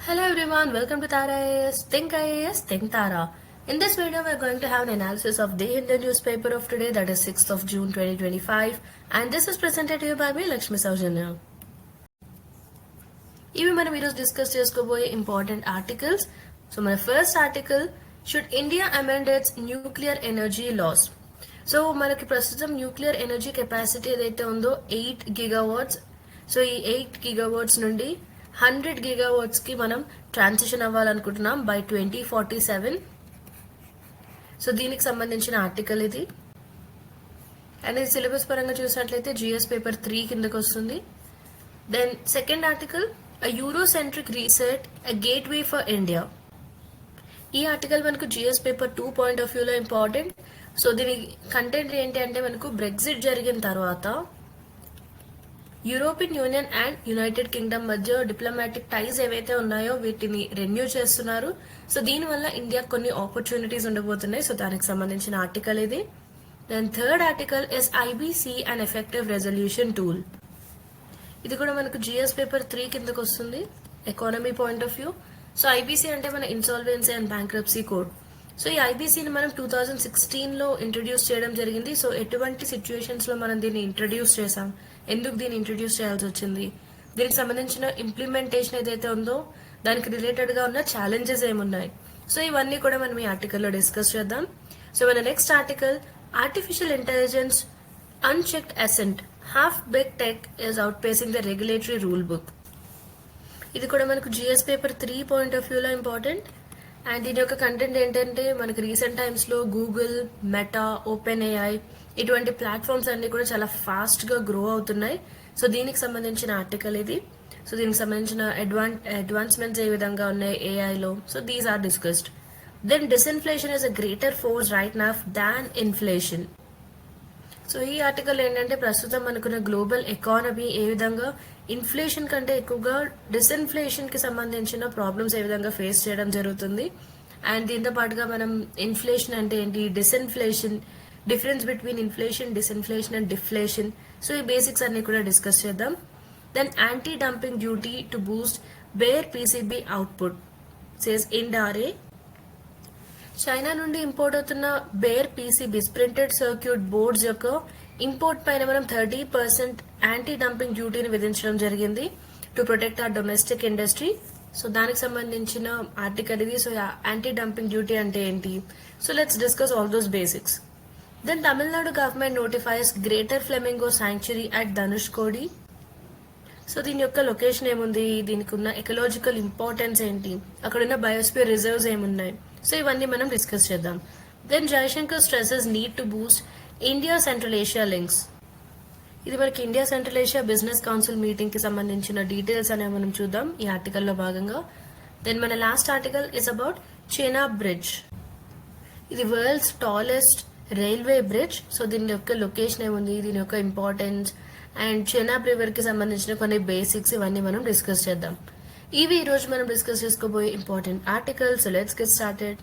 Hello everyone, welcome to Tara IAS, Think Tara. In this video, we're going to have an analysis of the Hindu newspaper of today, that is 6th of June 2025, and this is presented to you by me, Lakshmi Saujanya. ఇవి మనం ఈరోజు discuss చేసుకోబోయే important articles. So మన first article, should India amend its nuclear energy laws. So మనకి ప్రస్తుతం nuclear energy capacity ఏదైతే ఉందో 8 gigawatts. So ఈ 8 గిగావాట్స్ నుండి 100 గిగావాట్స్ కి మనం ట్రాన్సిషన్ అవ్వాలనుకుంటున్నాం బై 2047. సో దీనికి సంబంధించిన ఆర్టికల్ ఇది. అండ్ ఇది సిలబస్ పరంగా చూసినట్లయితే జిఎస్ పేపర్ 3 కిందకు వస్తుంది. Then second article, a Eurocentric reset, a gateway for India. ఈ ఆర్టికల్ మనకు జిఎస్ పేపర్ 2 పాయింట్ ఆఫ్ వ్యూలో ఇంపార్టెంట్. సో దీని కంటెంట్ ఏంటి అంటే, మనకు బ్రెగ్జిట్ జరిగిన తర్వాత European Union and United Kingdom మధ్య డిప్లొమాటిక్ టైస్ ఏవైతే ఉన్నాయో వీటిని రెన్యూ చేస్తున్నారు. సో దీనివల్ల ఇండియా కొన్ని ఆపర్చునిటీస్ ఉండబోతున్నాయి. సో దానికి సంబంధించిన ఆర్టికల్ ఇది. Then third article is IBC and effective resolution tool. ఇది కూడా మనకు జిఎస్ పేపర్ 3 కిందకు వస్తుంది, economy point of view. So IBC అంటే మన insolvency and bankruptcy code. So ఈ ఐబీసీని మనం 2016లో ఇంట్రడ్యూస్ చేయడం జరిగింది. సో ఎటువంటి సిచ్యువేషన్స్ లో మనం దీన్ని ఇంట్రడ్యూస్ చేసాం, ఎందుకు దీన్ని ఇంట్రడ్యూస్ చేయాల్సి వచ్చింది, దీనికి సంబంధించిన ఇంప్లిమెంటేషన్ ఏదైతే ఉందో దానికి రిలేటెడ్ గా ఉన్న ఛాలెంజెస్ ఏమున్నాయి. సో ఇవన్నీ కూడా మనం ఈ ఆర్టికల్లో డిస్కస్ చేద్దాం. సో మన next article, artificial intelligence unchecked ascent, half big tech is outpacing the regulatory rule book. ఇది కూడా మనకు జిఎస్ పేపర్ 3 పాయింట్ ఆఫ్ వ్యూలో ఇంపార్టెంట్. అండ్ దీని యొక్క కంటెంట్ ఏంటంటే, మనకు రీసెంట్ టైమ్స్ లో గూగుల్, మెటా, ఓపెన్ ఏఐ ఇటువంటి ప్లాట్ఫామ్స్ అన్ని కూడా చాలా ఫాస్ట్ గా గ్రో అవుతున్నాయి. సో దీనికి సంబంధించిన ఆర్టికల్ ఇది. సో దీనికి సంబంధించిన అడ్వాన్స్మెంట్స్ ఏ విధంగా ఉన్నాయి ఏఐలో, so these are discussed. Then disinflation is a greater force right now than inflation. So ఈ ఆర్టికల్ ఏంటంటే, ప్రస్తుతం మనకున్న గ్లోబల్ ఎకానమీ ఏ విధంగా ఇన్ఫ్లేషన్ కంటే ఎక్కువగా డిస్ఇన్ఫ్లేషన్ కి సంబంధించిన ప్రాబ్లమ్స్ ఏ విధంగా ఫేస్ చేయడం జరుగుతుంది. అండ్ దీంతో పాటుగా మనం ఇన్ఫ్లేషన్ అంటే ఏంటి, disinflation, difference between inflation, disinflation and deflation. So ఈ బేసిక్స్ అన్ని కూడా డిస్కస్ చేద్దాం. Then anti dumping duty to boost bare PCB output says ఇండారే. చైనా నుండి ఇంపోర్ట్ అవుతున్న bare PCBs, printed circuit boards యొక్క ఇంపోర్ట్ పైన మనం 30% యాంటీ డంపింగ్ డ్యూటీని విధించడం జరిగింది to protect our domestic industry. So దానికి సంబంధించిన ఆర్టికల్ ఇది. సో యాంటీ డంపింగ్ డ్యూటీ అంటే ఏంటి, so let's discuss all those basics. Then Tamil Nadu government notifies greater flamingo sanctuary at Dhanushkodi. So దీని యొక్క లొకేషన్ ఏముంది, దీనికి ఉన్న ఎకలాజికల్ ఇంపార్టెన్స్ ఏంటి, అక్కడున్న బయోస్పియర్ రిజర్వ్స్ ఏమున్నాయి, సో ఇవన్నీ మనం డిస్కస్ చేద్దాం. Then Jaishankar stresses need to boost India Central Asia links. ఇది మనకి India Central Asia business council meeting కి సంబంధించిన డీటెయిల్స్ అనేవి మనం చూద్దాం ఈ ఆర్టికల్లో భాగంగా. దెన్ మన last article is about Chenab bridge. ఇది world's tallest railway bridge. So దీని యొక్క లొకేషన్ ఏముంది, దీని యొక్క ఇంపార్టెన్స్ అండ్ చెనాబ్ రివర్ కి సంబంధించిన కొన్ని బేసిక్స్ ఇవన్నీ మనం డిస్కస్ చేద్దాం. ఇవి ఈ రోజు మనం డిస్కస్ చేసుకోబోయే important articles. So let's get started.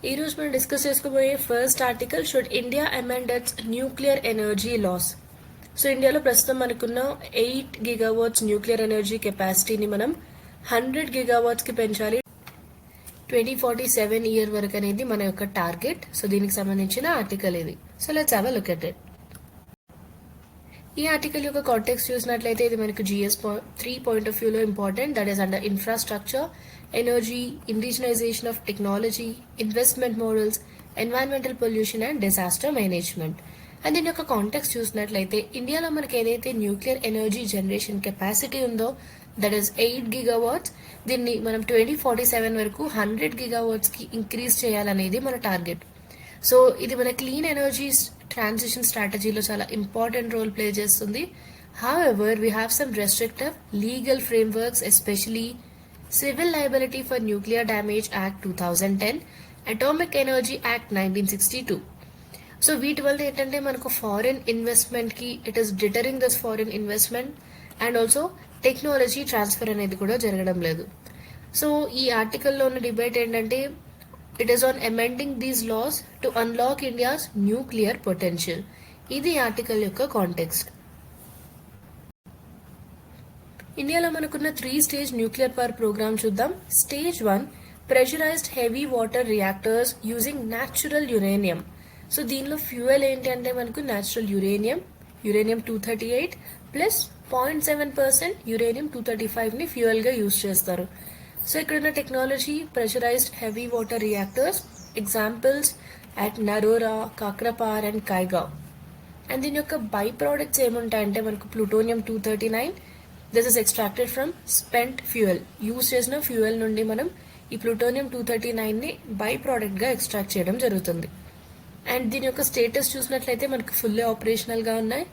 ఈ రోజు మనం డిస్కస్ చేసుకోబోయే first article, should India amend its nuclear energy laws. So ఇండియాలో ప్రస్తుతం మనకున్న 8 గిగావాట్స్ న్యూక్లియర్ ఎనర్జీ కెపాసిటీని మనం 100 గిగావాట్స్ కి పెంచాలి 2047 ఇయర్ వరకు అనేది మన యొక్క టార్గెట్. సో దీనికి సంబంధించిన ఆర్టికల్ ఇది. So let's have a look at it. ఈ ఆర్టికల్ యొక్క కాంటెక్స్ట్ చూసినట్లయితే ఇది మనకు జిఎస్ 3 పాయింట్ ఆఫ్ వ్యూలో important. That is under infrastructure, energy, indigenisation of technology, investment models, environmental pollution and disaster management. And దీని యొక్క కాంటెక్స్ట్ చూసినట్లయితే ఇండియాలో మనకి ఏదైతే న్యూక్లియర్ ఎనర్జీ జనరేషన్ కెపాసిటీ ఉందో దట్ ఈస్ 8 గిగావాట్స్, దీన్ని మనం 2047 వరకు 100 గిగావాట్స్ కి ఇంక్రీజ్ చేయాలనేది మన టార్గెట్. సో ఇది మన క్లీన్ ఎనర్జీ ట్రాన్సిషన్ స్ట్రాటజీలో చాలా ఇంపార్టెంట్ రోల్ ప్లే చేస్తుంది. However we have some restrictive legal frameworks, especially civil liability for nuclear damage act 2010, atomic energy act 1962. So వీటి వల్ల ఏంటంటే మనకు ఫారిన్ ఇన్వెస్ట్మెంట్ కి it is deterring this foreign investment and also technology transfer అనేది కూడా జరగడం లేదు. సో ఈ ఆర్టికల్లో ఉన్న డిబేట్ ఏంటంటే, it is on amending these laws to unlock India's nuclear potential. ఇది ఆర్టికల్ యొక్క కాంటెక్స్ట్. ఇండియాలో మనకున్న 3-స్టేజ్ న్యూక్లియర్ పవర్ ప్రోగ్రామ్ చూద్దాం. Stage 1 pressurised heavy water reactors using natural uranium. So దీనిలో ఫ్యూయల్ ఏంటి అంటే మనకు న్యాచురల్ యురేనియం 238 ప్లస్ 0.7% యురేనియం 235ని ఫ్యూయల్గా యూజ్ చేస్తారు. సో ఇక్కడ ఉన్న technology pressurised heavy water reactors, examples at Narora, Kakrapar and Kaiga. And దీని యొక్క బై ప్రోడక్ట్స్ ఏముంటాయంటే మనకు plutonium 239. This is extracted from spent fuel. Use చేసిన ఫ్యూయల్ నుండి మనం ఈ ప్లూటోనియం 239ని బై ప్రోడక్ట్గా ఎక్స్ట్రాక్ట్ చేయడం జరుగుతుంది. అండ్ దీని యొక్క స్టేటస్ చూసినట్లయితే మనకు ఫుల్లీ ఆపరేషనల్గా ఉన్నాయి.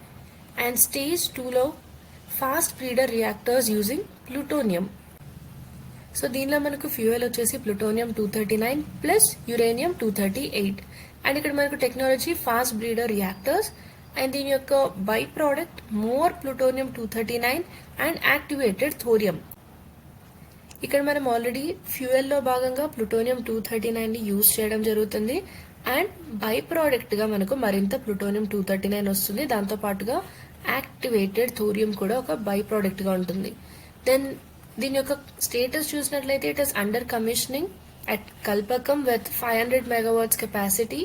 అండ్ స్టేజ్ 2లో fast breeder reactors using plutonium. So దీనిలో మనకు ఫ్యూయల్ వచ్చేసి ప్లూటోనియం 239 ప్లస్ యురేనియం 238. అండ్ ఇక్కడ మనకు technology fast breeder reactors. And దీని యొక్క by product more plutonium 239 and activated thorium. ఇక్కడ మనం ఆల్రెడీ ఫ్యూయల్లో భాగంగా ప్లూటోనియం 239ని యూజ్ చేయడం జరుగుతుంది. అండ్ బై ప్రోడక్ట్గా మనకు మరింత ప్లూటోనియం 239 వస్తుంది. దాంతోపాటుగా యాక్టివేటెడ్ థోరియం కూడా ఒక బై ప్రోడక్ట్గా ఉంటుంది. దెన్ దీని యొక్క స్టేటస్ చూసినట్లయితే it is under commissioning at Kalpakkam with 500 megawatts capacity.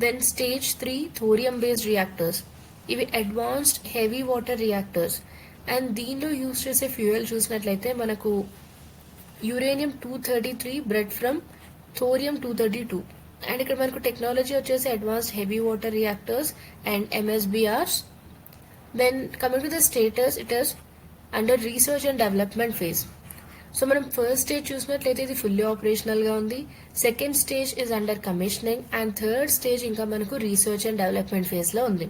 Then stage 3 thorium based reactors. ఇవి advanced heavy water reactors. And దీనిలో యూజ్ చేసే ఫ్యూయల్ చూసినట్లయితే మనకు uranium 233 bred from thorium 232. And ఇక్కడ మనకు టెక్నాలజీ వచ్చేసి advanced heavy water reactors and MSBRs. Then coming to the status, it is under research and development phase. So మనం first stage చూసినట్లయితే ఇది ఫుల్లీ ఆపరేషనల్గా ఉంది. Second stage is under commissioning. And third stage ఇంకా మనకు research and development ఫేజ్లో ఉంది.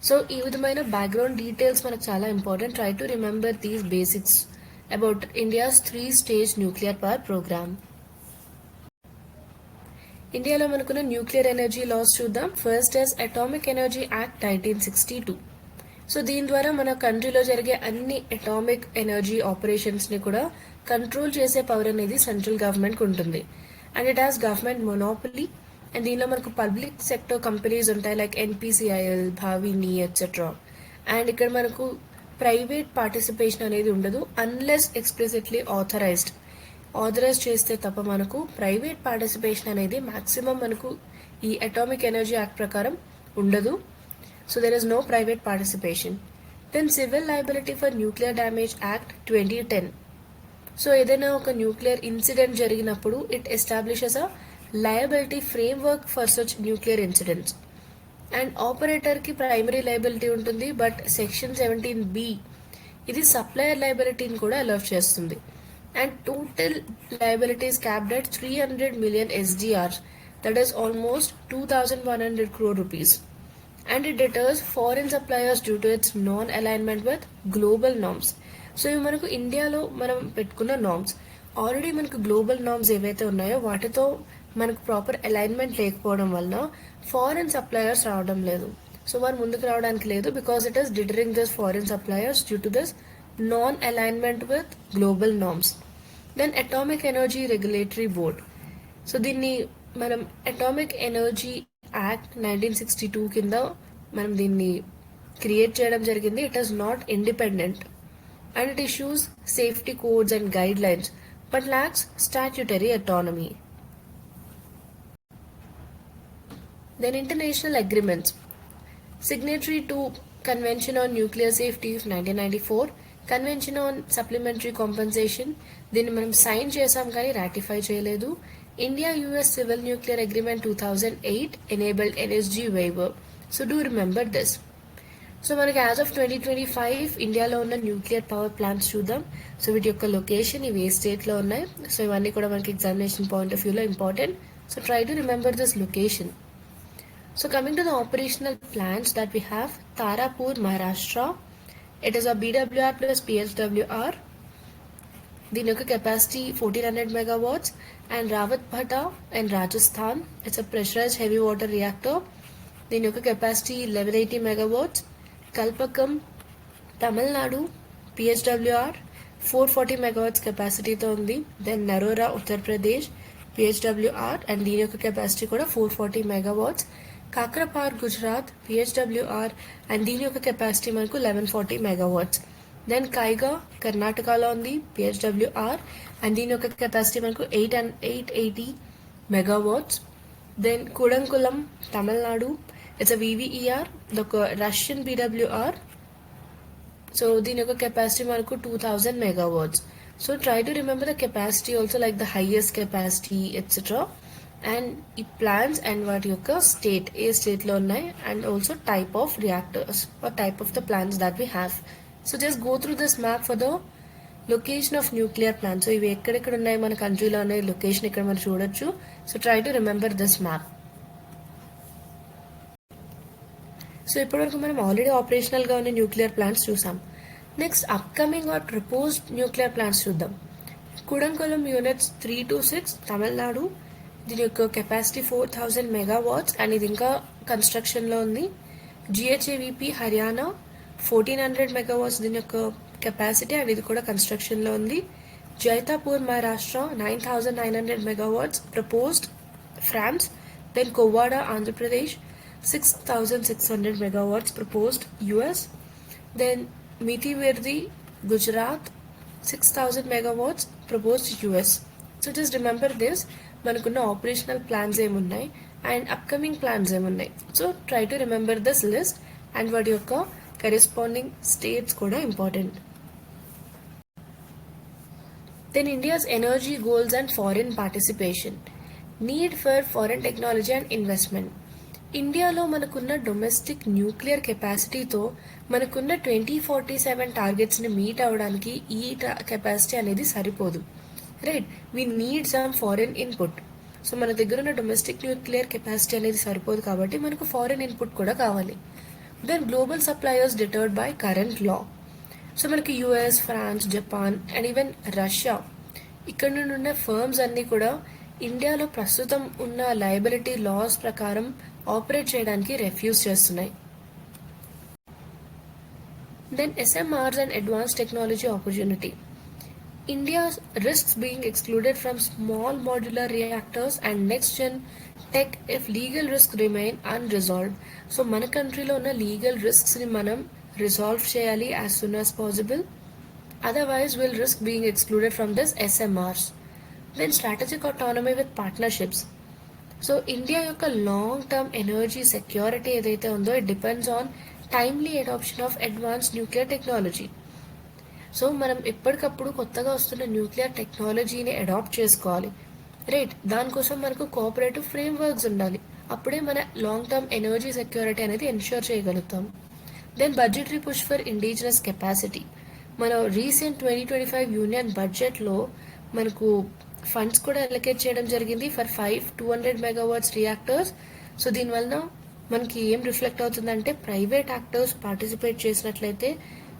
So ఈ విధమైన బ్యాక్గ్రౌండ్ డీటెయిల్స్ మనకు చాలా important. Try to remember these basics about India's three stage nuclear power programme. ఇండియాలో మనకున్న న్యూక్లియర్ ఎనర్జీ లాస్ చూద్దాం. First is atomic energy act 1962. So దీని ద్వారా మన కంట్రీలో జరిగే అన్ని అటామిక్ ఎనర్జీ ఆపరేషన్స్ని కూడా కంట్రోల్ చేసే పవర్ అనేది సెంట్రల్ గవర్నమెంట్కి ఉంటుంది. And it has government monopoly. And దీనిలో మనకు పబ్లిక్ సెక్టర్ కంపెనీస్ ఉంటాయి లైక్ NPCIL, భావిని ఎట్సెట్రా. అండ్ ఇక్కడ మనకు ప్రైవేట్ పార్టిసిపేషన్ అనేది ఉండదు అన్లెస్ ఎక్స్ప్లిసిట్లీ ఆథరైజ్ చేస్తే తప్ప మనకు ప్రైవేట్ పార్టిసిపేషన్ అనేది మాక్సిమం మనకు ఈ అటామిక్ ఎనర్జీ యాక్ట్ ప్రకారం ఉండదు. So there is no private participation. Then Civil Liability for Nuclear Damage Act 2010. So ఏదైనా ఒక న్యూక్లియర్ ఇన్సిడెంట్ జరిగినప్పుడు it establishes a liability framework for such nuclear incidents. And ఆపరేటర్కి primary liability ఉంటుంది. But section 17B ఇది supplier లయబిలిటీని కూడా allow చేస్తుంది. And total liabilities capped at 300 million SDR, that is almost 2,100 crore rupees. And it deters foreign suppliers due to its non-alignment with global norms. So ఇవి మనకు ఇండియాలో మనం పెట్టుకున్న నార్మ్స్. ఆల్రెడీ మనకు గ్లోబల్ నార్మ్స్ ఏవైతే ఉన్నాయో వాటితో మనకు ప్రాపర్ అలైన్మెంట్ లేకపోవడం వలన ఫారెన్ సప్లయర్స్ రావడం లేదు. సో వారు ముందుకు రావడానికి లేదు because it is deterring this foreign suppliers due to this non alignment with global norms. Then atomic energy regulatory board. So దీన్ని మనం అటామిక్ ఎనర్జీ యాక్ట్ 1962 కింద మనం దీన్ని క్రియేట్ చేయడం జరిగింది. It is not independent and it issues safety codes and guidelines but lacks statutory autonomy. Then international agreements. Signatory to convention on nuclear safety 1994, convention on supplementary compensation. దీన్ని మనం sign చేసాం కానీ ratify చేయలేదు. India US Civil Nuclear Agreement 2008 enabled NSG waiver. So do remember this. So మనకి as of 2025 ఇండియాలో ఉన్న nuclear power plants చూద్దాం. So వీటి యొక్క లొకేషన్ ఇవి ఏ స్టేట్లో ఉన్నాయి. సో ఇవన్నీ కూడా మనకి ఎగ్జామినేషన్ పాయింట్ ఆఫ్ వ్యూలో important. So try to remember this location. So coming to the operational plants that we have Tarapur, Maharashtra. It is a BWR plus PHWR. దీని యొక్క capacity 1400 megawatts. And Rawatbhata and Rajasthan, it's a pressurised heavy water reactor. దీని యొక్క capacity 1180 megawatts. Kalpakkam, Tamil Nadu, PHWR 440 megawatts కెపాసిటీతో ఉంది. Then Narora, Uttar Pradesh, PHWR and దీని యొక్క capacity కూడా 440 megawatts. Kakrapar, Gujarat, PHWR and దీని యొక్క కెపాసిటీ మనకు 1140 megawatts. దెన్ కైగా కర్ణాటకలో ఉంది పిహెచ్డబ్ల్యూఆర్, అండ్ దీని యొక్క కెపాసిటీ మనకు 880 megawatts. Then Kudankulam Tamil Nadu, it's a VVER, ఒక రష్యన్ పిడబ్ల్యూఆర్. సో దీని యొక్క కెపాసిటీ మనకు 2000 megawatts. So try to remember the capacity also, like the highest capacity etcetera, and ఈ ప్లాన్స్ అండ్ వాటి యొక్క స్టేట్, ఏ స్టేట్లో ఉన్నాయి, and also type of reactors or type of the plants that we have. So just go through this map for the location of nuclear plants. So ఇవి ఎక్కడెక్కడ ఉన్నాయి మన కంట్రీలో అనే లొకేషన్ ఇక్కడ మనం చూడొచ్చు. So try to remember this map. So ఇప్పటివరకు మనం ఆల్రెడీ ఆపరేషనల్గా ఉన్న న్యూక్లియర్ ప్లాంట్స్ చూసాం. Next upcoming or proposed nuclear plants చూద్దాం. కుడంకులం యూనిట్స్ 3 to 6 తమిళనాడు, దీని యొక్క కెపాసిటీ 4000 మెగావాట్స్ అండ్ ఇది ఇంకా కన్స్ట్రక్షన్లో ఉంది. జిహెచ్ఏవిపి హర్యానా 1400 మెగావాట్స్ దీని యొక్క కెపాసిటీ అండ్ ఇది కూడా కన్స్ట్రక్షన్లో ఉంది. Jaitapur Maharashtra 9900 megawatts proposed France. Then Kovvada Andhra Pradesh 6600 megawatts proposed US. Then Mitivirdi Gujarat 6000 megawatts proposed US. So just remember this, మనకున్న ఆపరేషనల్ ప్లాన్స్ ఏమున్నాయి అండ్ అప్కమింగ్ ప్లాన్స్ ఏమున్నాయి. So try to remember this list and వాటి యొక్క corresponding states కూడా important. Then India's energy goals and foreign participation, need for foreign technology and investment. ఇండియాలో మనకున్న domestic nuclear కెపాసిటీతో మనకున్న 2047 టార్గెట్స్ని meet అవ్వడానికి ఈ కెపాసిటీ అనేది సరిపోదు, right? We need some foreign input. So మన దగ్గర ఉన్న డొమెస్టిక్ న్యూక్లియర్ కెపాసిటీ అనేది సరిపోదు కాబట్టి మనకు ఫారిన్ ఇన్పుట్ కూడా కావాలి. Then global suppliers deterred by current law. So మనకి US, France, Japan and even Russia ఇక్కడ నుండి ఉన్న ఫర్మ్స్ అన్నీ కూడా ఇండియాలో ప్రస్తుతం ఉన్న లయబిలిటీ లాస్ ప్రకారం ఆపరేట్ చేయడానికి రెఫ్యూజ్ చేస్తున్నాయి. Then SMRs and advance technology opportunity. India's risks being excluded from small modular reactors and next gen tech if legal risks remain unresolved. So మన కంట్రీలో ఉన్న లీగల్ రిస్క్స్ని మనం రిజాల్వ్ చేయాలి as soon as possible. Otherwise will risk being excluded from this SMRs. Then strategic autonomy with partnerships. So India యొక్క long term energy security ఏదైతే ఉందో it depends on timely adoption of advance nuclear technology. So మనం ఎప్పటికప్పుడు కొత్తగా వస్తున్న nuclear టెక్నాలజీని adapt చేసుకోవాలి, right? దానికోసం మనకు కోఆపరేటివ్ ఫ్రేమ్ వర్క్స్ ఉండాలి. అప్పుడే మన లాంగ్ టర్మ్ ఎనర్జీ సెక్యూరిటీ అనేది ఎన్ష్యూర్ చేయగలుగుతాం. Then budgetary push for indigenous capacity. మన రీసెంట్ 2025 యూనియన్ బడ్జెట్లో మనకు ఫండ్స్ కూడా అలొకేట్ చేయడం జరిగింది ఫర్ 5 200 మెగావాట్స్ రియాక్టర్స్. సో దీనివల్ల మనకి ఏం రిఫ్లెక్ట్ అవుతుందంటే ప్రైవేట్ యాక్టర్స్ పార్టిసిపేట్ చేసినట్లయితే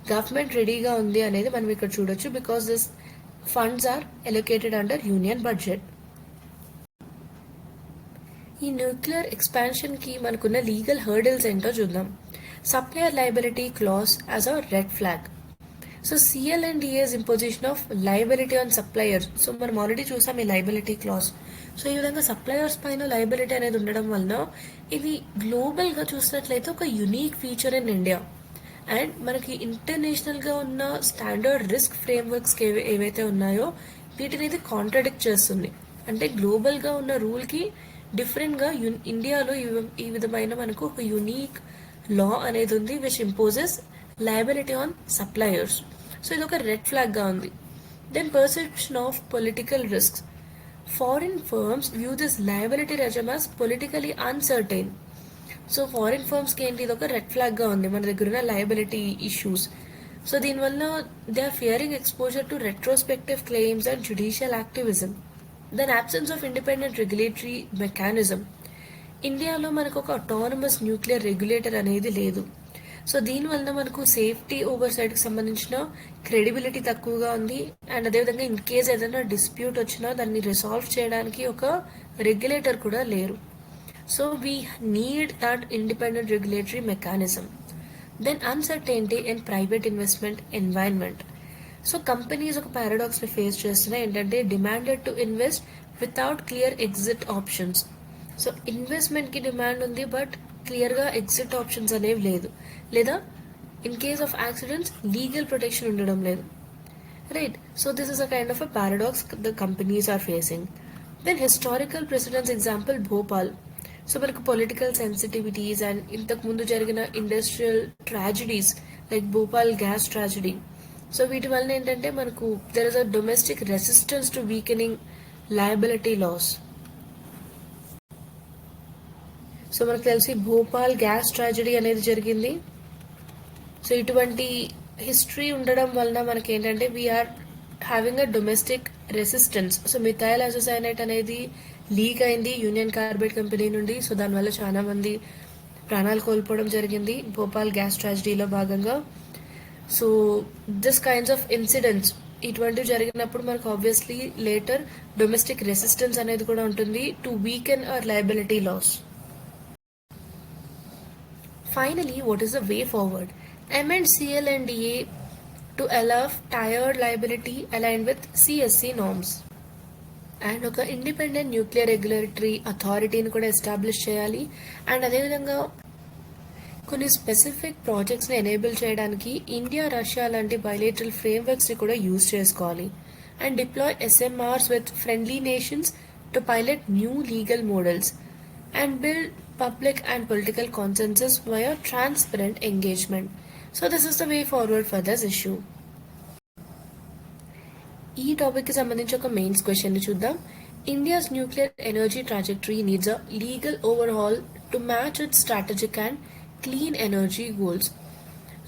గవర్నమెంట్ రెడీగా ఉంది అనేది మనం ఇక్కడ చూడొచ్చు, because this funds are allocated under union budget. ఈ న్యూక్లియర్ ఎక్స్పాన్షన్కి మనకున్న లీగల్ హర్డిల్స్ ఏంటో చూద్దాం. Supplier liability clause as a red flag. So CL&DA's imposition of liability on suppliers. So మనం ఆల్రెడీ చూసాం ఈ లయబిలిటీ క్లాస్. సో ఈ విధంగా సప్లయర్స్ పైన లయబిలిటీ అనేది ఉండడం వలన ఇది గ్లోబల్గా చూసినట్లయితే ఒక unique feature in India. And మనకి ఇంటర్నేషనల్గా ఉన్న స్టాండర్డ్ రిస్క్ ఫ్రేమ్వర్క్స్ ఏవైతే ఉన్నాయో వీటిని ఇది కాంట్రడిక్ట్ చేస్తుంది. అంటే గ్లోబల్గా ఉన్న రూల్కి డిఫరెంట్గా ఇండియాలో ఈ విధమైన మనకు ఒక యునీక్ లా అనేది ఉంది which imposes liability on suppliers. So ఇది ఒక రెడ్ ఫ్లాగ్గా ఉంది. Then perception of political risks. Foreign firms view this liability regime as politically uncertain. So foreign ఫర్మ్స్కి ఏంటి, ఇది ఒక రెడ్ ఫ్లాగ్గా ఉంది మన దగ్గర ఉన్న లయబిలిటీ ఇష్యూస్. సో దీనివల్ల they are fearing exposure to retrospective claims and judicial activism. Then absence of independent regulatory mechanism. ఇండియాలో మనకు ఒక అటానమస్ న్యూక్లియర్ రెగ్యులేటర్ అనేది లేదు. సో దీనివల్ల మనకు సేఫ్టీ ఓవర్ సైట్కి సంబంధించిన క్రెడిబిలిటీ తక్కువగా ఉంది. అండ్ అదేవిధంగా ఇన్ కేస్ ఏదైనా డిస్ప్యూట్ వచ్చినా దాన్ని రిసాల్వ్ చేయడానికి ఒక రెగ్యులేటర్ కూడా లేరు. So we need that independent regulatory mechanism. Then uncertainty in private investment environment. So companies ఒక పారాడాక్స్ని ఫేస్ చేస్తున్నాయి, ఏంటంటే demanded to invest without clear exit options. So ఇన్వెస్ట్మెంట్కి డిమాండ్ ఉంది బట్ క్లియర్గా ఎగ్జిట్ ఆప్షన్స్ అనేవి లేదు, లేదా in case of accidents legal protection ఉండడం లేదు, right? So this is a kind of a paradox the companies are facing. Then historical precedence example Bhopal. So మనకు political sensitivities and ఇంతకు ముందు జరిగిన industrial tragedies like Bhopal gas tragedy, so వీటి వలన ఏంటంటే మనకు there is a domestic resistance to weakening liability laws. So మనకు తెలిసి భోపాల్ గ్యాస్ ట్రాజడీ అనేది జరిగింది. సో ఇటువంటి హిస్టరీ ఉండడం వలన మనకి ఏంటంటే we are having a domestic resistance. So methyl isocyanate అనేది లీక్ అయింది యూనియన్ కార్బైడ్ కంపెనీ నుండి. సో దానివల్ల చాలా మంది ప్రాణాలు కోల్పోవడం జరిగింది భోపాల్ గ్యాస్ ట్రాజడీలో భాగంగా. So this kinds of incidents ఇటువంటివి జరిగినప్పుడు మనకు ఆబ్వియస్లీ లేటర్ డొమెస్టిక్ రెసిస్టెన్స్ అనేది కూడా ఉంటుంది to weaken our liability laws. Finally, what is the way forward? Amend CLNDA to allow tired liability aligned with CSC norms. And ఒక independent nuclear regulatory అథారిటీని కూడా establish చేయాలి. And అదేవిధంగా కొన్ని specific ప్రాజెక్ట్స్ని enable చేయడానికి India Russia లాంటి bilateral ఫ్రేమ్వర్క్స్ని కూడా use చేసుకోవాలి. And deploy SMRs with friendly nations to pilot new legal models and build public and political consensus via transparent engagement. So this is the way forward for this issue. ఈ topic కి సంబంధించి ఒక mains question ని చూద్దాం. India's nuclear energy trajectory needs a legal overhaul to match its strategic and clean energy goals.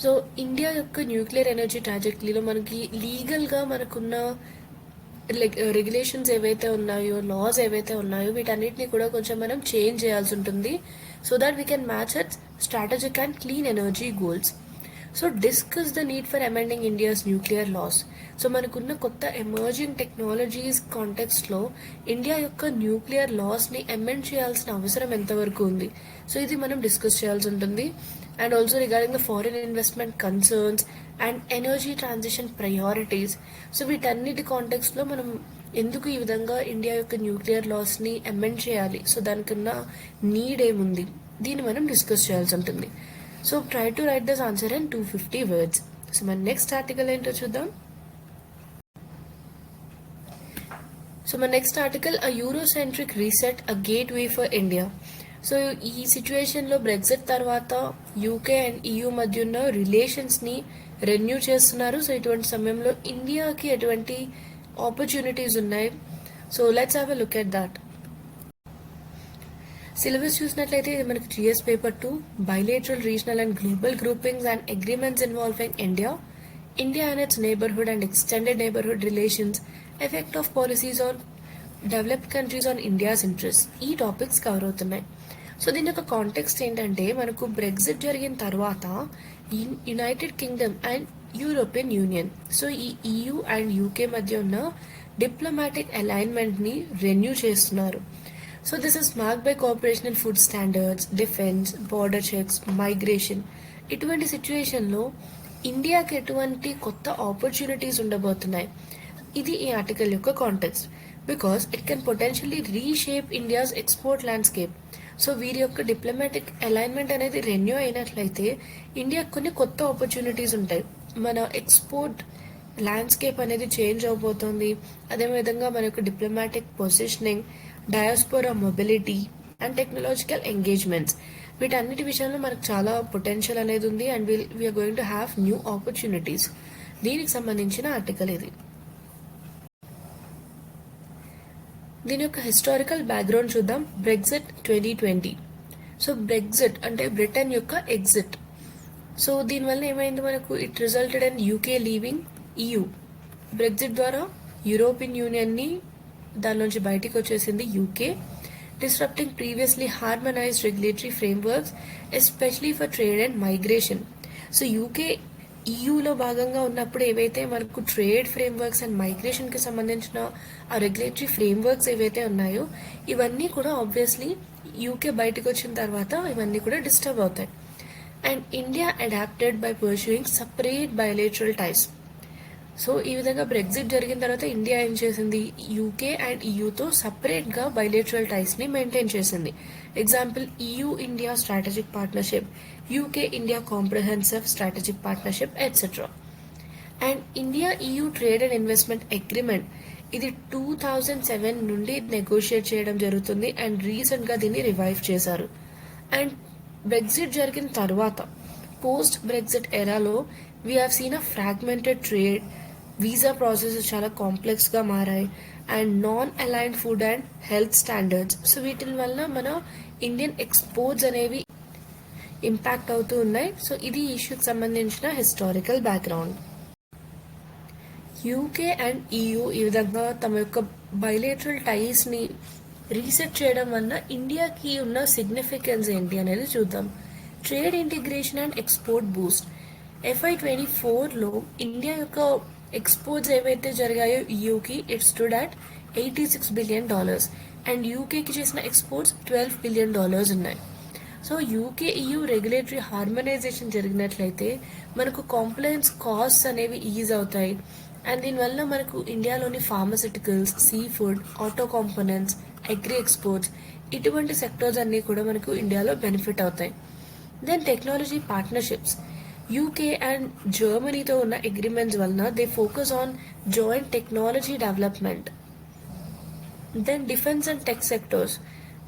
So India యొక్క nuclear energy ట్రాజెక్టరీలో మనకి లీగల్గా మనకున్న రెగ్యులేషన్స్ ఏవైతే ఉన్నాయో, లాస్ ఏవైతే ఉన్నాయో, వీటన్నిటిని కూడా కొంచెం మనం చేంజ్ చేయాల్సి ఉంటుంది so that we can match its strategic and clean energy goals. So discuss the need for amending India's nuclear laws. So మనకున్న కొత్త ఎమర్జింగ్ టెక్నాలజీస్ కాంటెక్స్ట్లో ఇండియా యొక్క న్యూక్లియర్ లాస్ని అమెండ్ చేయాల్సిన అవసరం ఎంతవరకు ఉంది, సో ఇది మనం డిస్కస్ చేయాల్సి ఉంటుంది. And also regarding the foreign investment concerns and energy transition priorities. So వీటన్నిటి కాంటెక్స్లో మనం ఎందుకు ఈ విధంగా ఇండియా యొక్క న్యూక్లియర్ లాస్ని అమెండ్ చేయాలి, సో దానికన్నా నీడ్ ఏముంది, దీన్ని మనం డిస్కస్ చేయాల్సి ఉంటుంది. So try to write this answer in 250 words. So మన నెక్స్ట్ ఆర్టికల్ ఏంటో చూద్దాం. సో మన next article a Eurocentric reset a gateway for India. So ఈ సిచ్యువేషన్లో బ్రెగ్జిట్ తర్వాత యూకే అండ్ EU మధ్య ఉన్న రిలేషన్స్ని రెన్యూ చేస్తున్నారు. సో ఇటువంటి సమయంలో ఇండియాకి ఎటువంటి ఆపర్చునిటీస్ ఉన్నాయి, so let's have a look at that. Syllabus చూసినట్లయితే ఇది మనకి GS paper 2 bilateral regional and global groupings and agreements involving India and it's neighbourhood and extended neighbourhood relations, effect of policies on developed countries on India's interest, ఈ topics cover అవుతున్నాయి. So దీని యొక్క context ఏంటంటే మనకు Brexit జరిగిన తర్వాత United Kingdom and European union, so ఈ EU and UK మధ్య ఉన్న డిప్లొమాటిక్ అలైన్మెంట్ని రెన్యూ చేస్తున్నారు. So this is mark by cooperation in food standards, defence, border checks, migration. ఇటువంటి సిచ్యువేషన్లో ఇండియాకి ఎటువంటి కొత్త ఆపర్చునిటీస్ ఉండబోతున్నాయి, ఇది ఈ ఆర్టికల్ యొక్క context. Because it can potentially reshape India's export landscape. So వీరి యొక్క డిప్లొమాటిక్ అలైన్మెంట్ అనేది రెన్యూ అయినట్లయితే ఇండియాకి కొన్ని కొత్త ఆపర్చునిటీస్ ఉంటాయి. మన ఎక్స్పోర్ట్ ల్యాండ్స్కేప్ అనేది చేంజ్ అవబోతోంది. అదేవిధంగా మన యొక్క diplomatic positioning, diaspora mobility and technological engagements, వీటన్నిటి విషయంలో మనకు చాలా పొటెన్షియల్ అనేది ఉంది and we're going to have new opportunities. దీనికి సంబంధించిన ఆర్టికల్ ఇది. దీని యొక్క హిస్టారికల్ బ్యాక్గ్రౌండ్ చూద్దాం. బ్రెగ్జిట్ 2020. సో బ్రెగ్జిట్ అంటే బ్రిటన్ యొక్క ఎగ్జిట్. సో దీనివల్ల ఏమైంది మనకు, it resulted in UK leaving EU. Brexit ద్వారా యూరోపియన్ యూనియన్ని దానిలోంచి బయటికి వచ్చేసింది UK, disrupting previously harmonized regulatory frameworks, especially for trade and migration. So UK EUలో భాగంగా ఉన్నప్పుడు ఏవైతే మనకు ట్రేడ్ ఫ్రేమ్వర్క్స్ అండ్ మైగ్రేషన్కి సంబంధించిన ఆ రెగ్యులేటరీ ఫ్రేమ్వర్క్స్ ఏవైతే ఉన్నాయో ఇవన్నీ కూడా ఆబ్వియస్లీ UK బయటకు వచ్చిన తర్వాత ఇవన్నీ కూడా డిస్టర్బ్ అవుతాయి. And India adapted by pursuing separate bilateral ties. So ఈ విధంగా బ్రెగ్జిట్ జరిగిన తర్వాత ఇండియా ఏం చేసింది, UK అండ్ EUతో సపరేట్గా బైలేటరల్ టైస్ని మెయింటైన్ చేసింది. Example EU India strategic partnership, UK-India Comprehensive Strategic Partnership, etc. And India EU trade and investment agreement ఇది 2007 నుండి నెగోషియేట్ చేయడం జరుగుతుంది అండ్ రీసెంట్గా దీన్ని రివైవ్ చేశారు. అండ్ బ్రెగ్జిట్ జరిగిన తర్వాత పోస్ట్ బ్రెగ్జిట్ ఎరాలో we have seen a fragmented trade, visa processes చాలా కాంప్లెక్స్గా మారాయి and non aligned food and health standards. So వీటి వల్ల మన ఇండియన్ ఎక్స్పోర్ట్స్ అనేవి ఇంపాక్ట్ అవుతూ ఉన్నాయి. సో ఇది ఇష్యూకి సంబంధించిన historical background. UK and EU ఈ విధంగా తమ యొక్క బైలేటరల్ టైస్ని రీసెట్ చేయడం వల్ల ఇండియాకి ఉన్న సిగ్నిఫికెన్స్ ఏంటి అనేది చూద్దాం. Trade integration and export boost. FY24లో ఇండియా యొక్క ఎక్స్పోర్ట్స్ ఏవైతే జరిగాయో EUకి it stood at $86 billion and యూకేకి చేసిన ఎక్స్పోర్ట్స్ $12 billion ఉన్నాయి. సో UK-EU రెగ్యులేటరీ హార్మనైజేషన్ జరిగినట్లయితే మనకు కాంప్లైన్స్ కాస్ట్స్ అనేవి ఈజ్ అవుతాయి అండ్ దీనివల్ల మనకు ఇండియాలోని pharmaceuticals, seafood, auto components, agri exports ఇటువంటి సెక్టర్స్ అన్నీ కూడా మనకు ఇండియాలో బెనిఫిట్ అవుతాయి. Then technology partnerships. UK and జర్మనీతో ఉన్న అగ్రిమెంట్స్ వలన they focus on joint technology development. Then defence and tech sectors,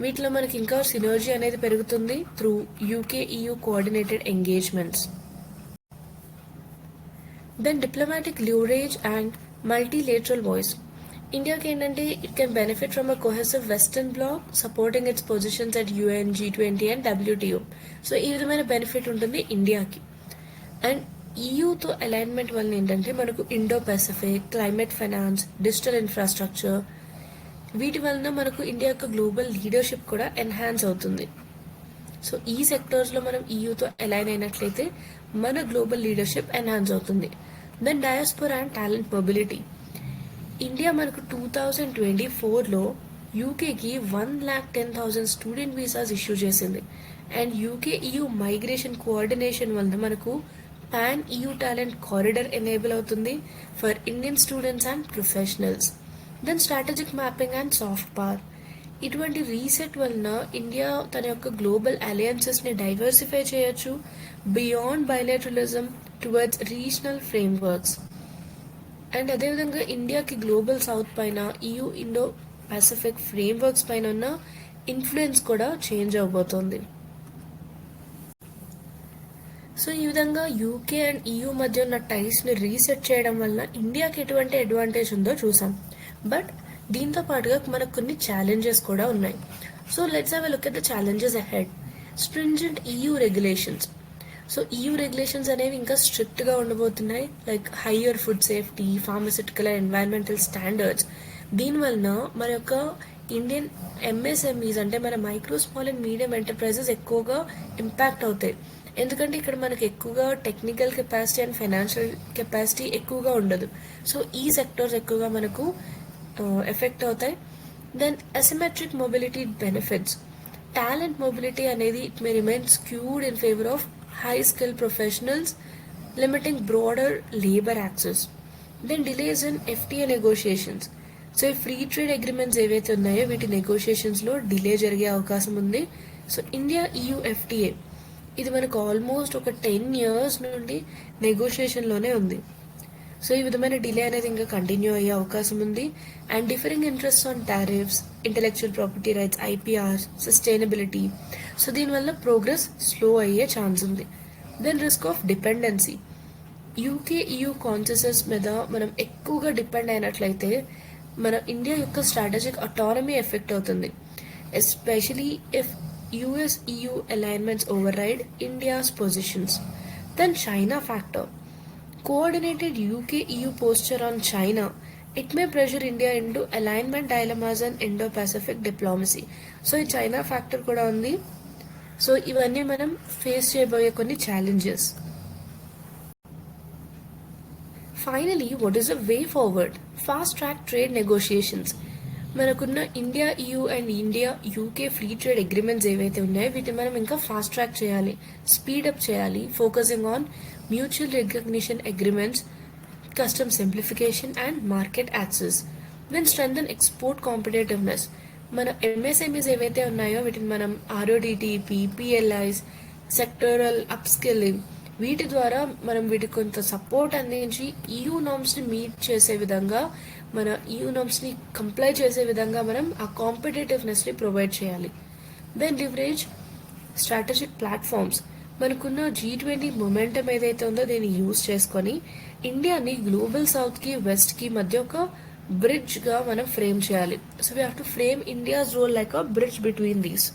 వీటిలో మనకి ఇంకా సినర్జీ అనేది పెరుగుతుంది through UK-EU coordinated engagements. Then diplomatic leverage and multilateral voice. ఇండియాకి ఏంటంటే it can benefit from a cohesive western bloc supporting its positions at UN, G20 and WTO. So ఈ విధమైన benefit ఉంటుంది ఇండియాకి. అండ్ EUతో అలైన్మెంట్ వల్ల ఏంటంటే మనకు Indo Pacific, climate finance, digital infrastructure వీటి వలన మనకు ఇండియా యొక్క గ్లోబల్ లీడర్షిప్ కూడా ఎన్హాన్స్ అవుతుంది. సో ఈ సెక్టర్స్లో మనం EUతో అలైన్ అయినట్లయితే మన గ్లోబల్ లీడర్షిప్ ఎన్హాన్స్ అవుతుంది. Then diaspora and talent mobility. India మనకు 2024లో యూకేకి 1,10,000 స్టూడెంట్ వీసాస్ ఇష్యూ చేసింది అండ్ UK-EU మైగ్రేషన్ కోఆర్డినేషన్ వల్ల మనకు pan EU talent corridor enable అవుతుంది for Indian students and professionals. Then strategic mapping and soft power. ఇటువంటి reset వలన ఇండియా తన యొక్క గ్లోబల్ అలయన్సెస్ని డైవర్సిఫై చేయొచ్చు beyond bilateralism towards regional frameworks. And అదేవిధంగా ఇండియాకి గ్లోబల్ సౌత్ పైన EU ఇండో పసిఫిక్ ఫ్రేమ్వర్క్స్ పైన ఉన్న ఇన్ఫ్లుయెన్స్ కూడా చేంజ్ అవబోతోంది. సో ఈ విధంగా UK అండ్ EU మధ్య ఉన్న టైస్ని రీసెట్ చేయడం వల్ల ఇండియాకి ఎటువంటి అడ్వాంటేజ్ ఉందో చూసాం. బట్ దీంతో పాటుగా మనకు కొన్ని ఛాలెంజెస్ కూడా ఉన్నాయి. So let's have a look at the challenges ahead. Stringent EU regulations. So EU regulations అనేవి ఇంకా స్ట్రిక్ట్గా ఉండబోతున్నాయి, like higher food safety, pharmaceutical and environmental standards. దీనివలన మన యొక్క ఇండియన్ MSMEs అంటే మన micro small and medium enterprises ఎక్కువగా ఇంపాక్ట్ అవుతాయి. ఎందుకంటే ఇక్కడ మనకు ఎక్కువగా technical capacity and financial capacity ఎక్కువగా ఉండదు. సో ఈ సెక్టర్స్ ఎక్కువగా మనకు ఎఫెక్ట్ అవుతాయి. Then asymmetric mobility benefits. Talent mobility అనేది it may remain skewed in favour of high skill professionals, limiting broader labour access. Then delays in FTA negotiations. So ఈ free trade agreements ఏవైతే ఉన్నాయో వీటి నెగోషియేషన్స్లో delay జరిగే అవకాశం ఉంది. So India EU FTA ఇది మనకు ఆల్మోస్ట్ ఒక 10 years నుండి నెగోషియేషన్లోనే ఉంది. సో ఈ విధమైన డిలే అనేది ఇంకా కంటిన్యూ అయ్యే అవకాశం ఉంది. And differing interest on tariffs, intellectual property rights, IPRs, sustainability. So దీనివల్ల ప్రోగ్రెస్ స్లో అయ్యే ఛాన్స్ ఉంది. Then risk of dependency. UK-EU concessions మీద మనం ఎక్కువగా డిపెండ్ అయినట్లయితే మన ఇండియా యొక్క స్ట్రాటజిక్ అటానమీ ఎఫెక్ట్ అవుతుంది, especially if US-EU alignments override India's positions. Then China factor. Coordinated UK-EU posture on China, it may pressure India into alignment dilemmas and Indo-Pacific diplomacy. So ఈ China factor కూడా ఉంది. So ఇవన్నీ మనం face చేయబోయే కొన్ని challenges. Finally, what is the way forward? Fast track trade negotiations. మనకున్న India EU and India UK free trade agreements ఏవైతే ఉన్నాయో వీటిని మనం ఇంకా ఫాస్ట్ ట్రాక్ చేయాలి, స్పీడప్ చేయాలి, focusing on mutual recognition agreements, custom simplification and market access. Then strengthen export competitiveness. మన MSMEs ఏవైతే ఉన్నాయో వీటిని మనం RODTEP, PLIs, సెక్టరల్ అప్స్కిల్లింగ్, వీటి ద్వారా మనం వీటికి కొంత సపోర్ట్ అందించి EU నామ్స్ని మీట్ చేసే విధంగా, మన EU నామ్స్ని కంప్లై చేసే విధంగా మనం ఆ కాంపిటేటివ్నెస్ని ప్రొవైడ్ చేయాలి. దెన్ లివరేజ్ స్ట్రాటజిక్ ప్లాట్ఫామ్స్, మనకున్న G20 మొమెంటం ఏదైతే ఉందో దీన్ని యూజ్ చేసుకొని ఇండియాని గ్లోబల్ సౌత్కి వెస్ట్కి మధ్య ఒక బ్రిడ్జ్గా మనం ఫ్రేమ్ చేయాలి. So we have to frame India's role like a bridge between these.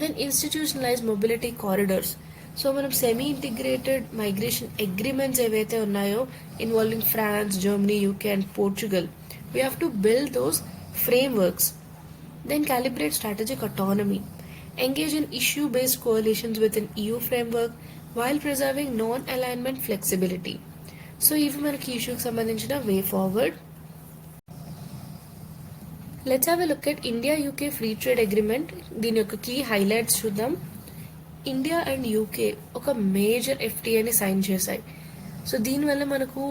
Then institutionalise mobility corridors, so మనం సెమీ ఇంటిగ్రేటెడ్ మైగ్రేషన్ అగ్రిమెంట్స్ ఏవైతే ఉన్నాయో involving France, Germany, UK and Portugal, we have to build those frameworks. Then calibrate strategic autonomy. Engage in issue-based coalitions within EU framework while preserving non-alignment flexibility. So, ఇవి మనకి ఇష్యూకి సంబంధించిన way forward. Let's have a look at India UK free trade agreement. దీని యొక్క key highlights చూద్దాం. India and UK ఒక major FTAని sign చేశాయి. So దీనివల్ల మనకు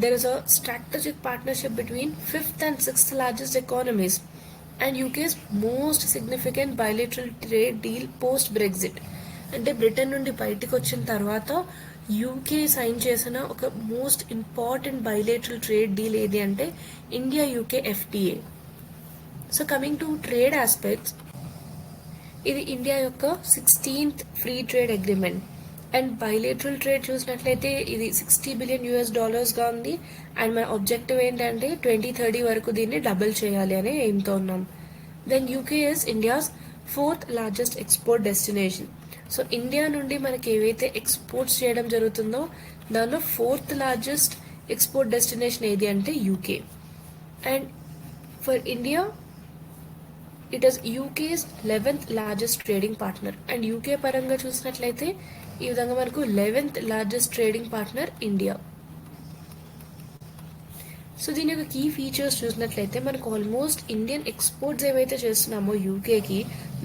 there is a strategic partnership between 5th and 6th largest economies and UK's most significant bilateral trade deal post Brexit. అంటే Britain నుండి బయటకు వచ్చిన తర్వాత యూకే సైన్ చేసిన ఒక most important bilateral trade deal ఏది అంటే India UK FTA. So coming to trade aspects, ఇది ఇండియా యొక్క 16th free trade agreement. And bilateral trade చూసినట్లయితే ఇది $60 billion గా ఉంది. అండ్ మన ఆబ్జెక్టివ్ ఏంటంటే 2030 వరకు దీన్ని డబుల్ చేయాలి అనే ఎయిమ్తో ఉన్నాం. Then UK is India's 4th largest export destination. So India నుండి మనకి ఏవైతే ఎక్స్పోర్ట్స్ చేయడం జరుగుతుందో దానిలో 4th largest ఎక్స్పోర్ట్ డెస్టినేషన్ ఏది అంటే UK. And for India it is UK's 11th largest trading partner. And UK పరంగా చూసినట్లయితే ఈ విధంగా మనకు 11th largest trading partner India. So దీని యొక్క కీ ఫీచర్స్ చూసినట్లయితే మనకు ఆల్మోస్ట్ ఇండియన్ ఎక్స్పోర్ట్స్ ఏవైతే చేస్తున్నామో యూకేకి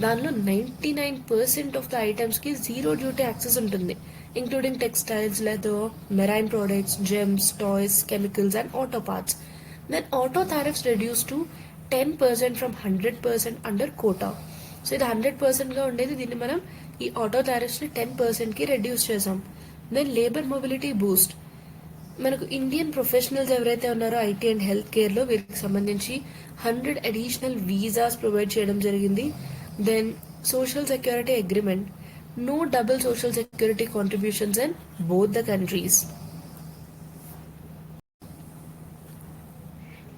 దానిలో 99% ఆఫ్ ద ఐటమ్స్కి జీరో డ్యూటీ యాక్సెస్ ఉంటుంది, including textiles, leather, marine products, gems, toys, chemicals and auto parts. Then auto tariffs reduce to 10% from 100% under quota. So ఇది 100%గా ఉండేది, దీన్ని మనం ఈ ఆటో టారిఫ్స్ని 10%కి రెడ్యూస్ చేసాం. దెన్ లేబర్ మొబిలిటీ బూస్ట్, మనకు ఇండియన్ ప్రొఫెషనల్స్ ఎవరైతే ఉన్నారో ఐటీ అండ్ హెల్త్ కేర్లో వీరికి సంబంధించి 100 అడిషనల్ వీసాస్ ప్రొవైడ్ చేయడం జరిగింది. Then social security agreement, no double social security contributions in both the countries.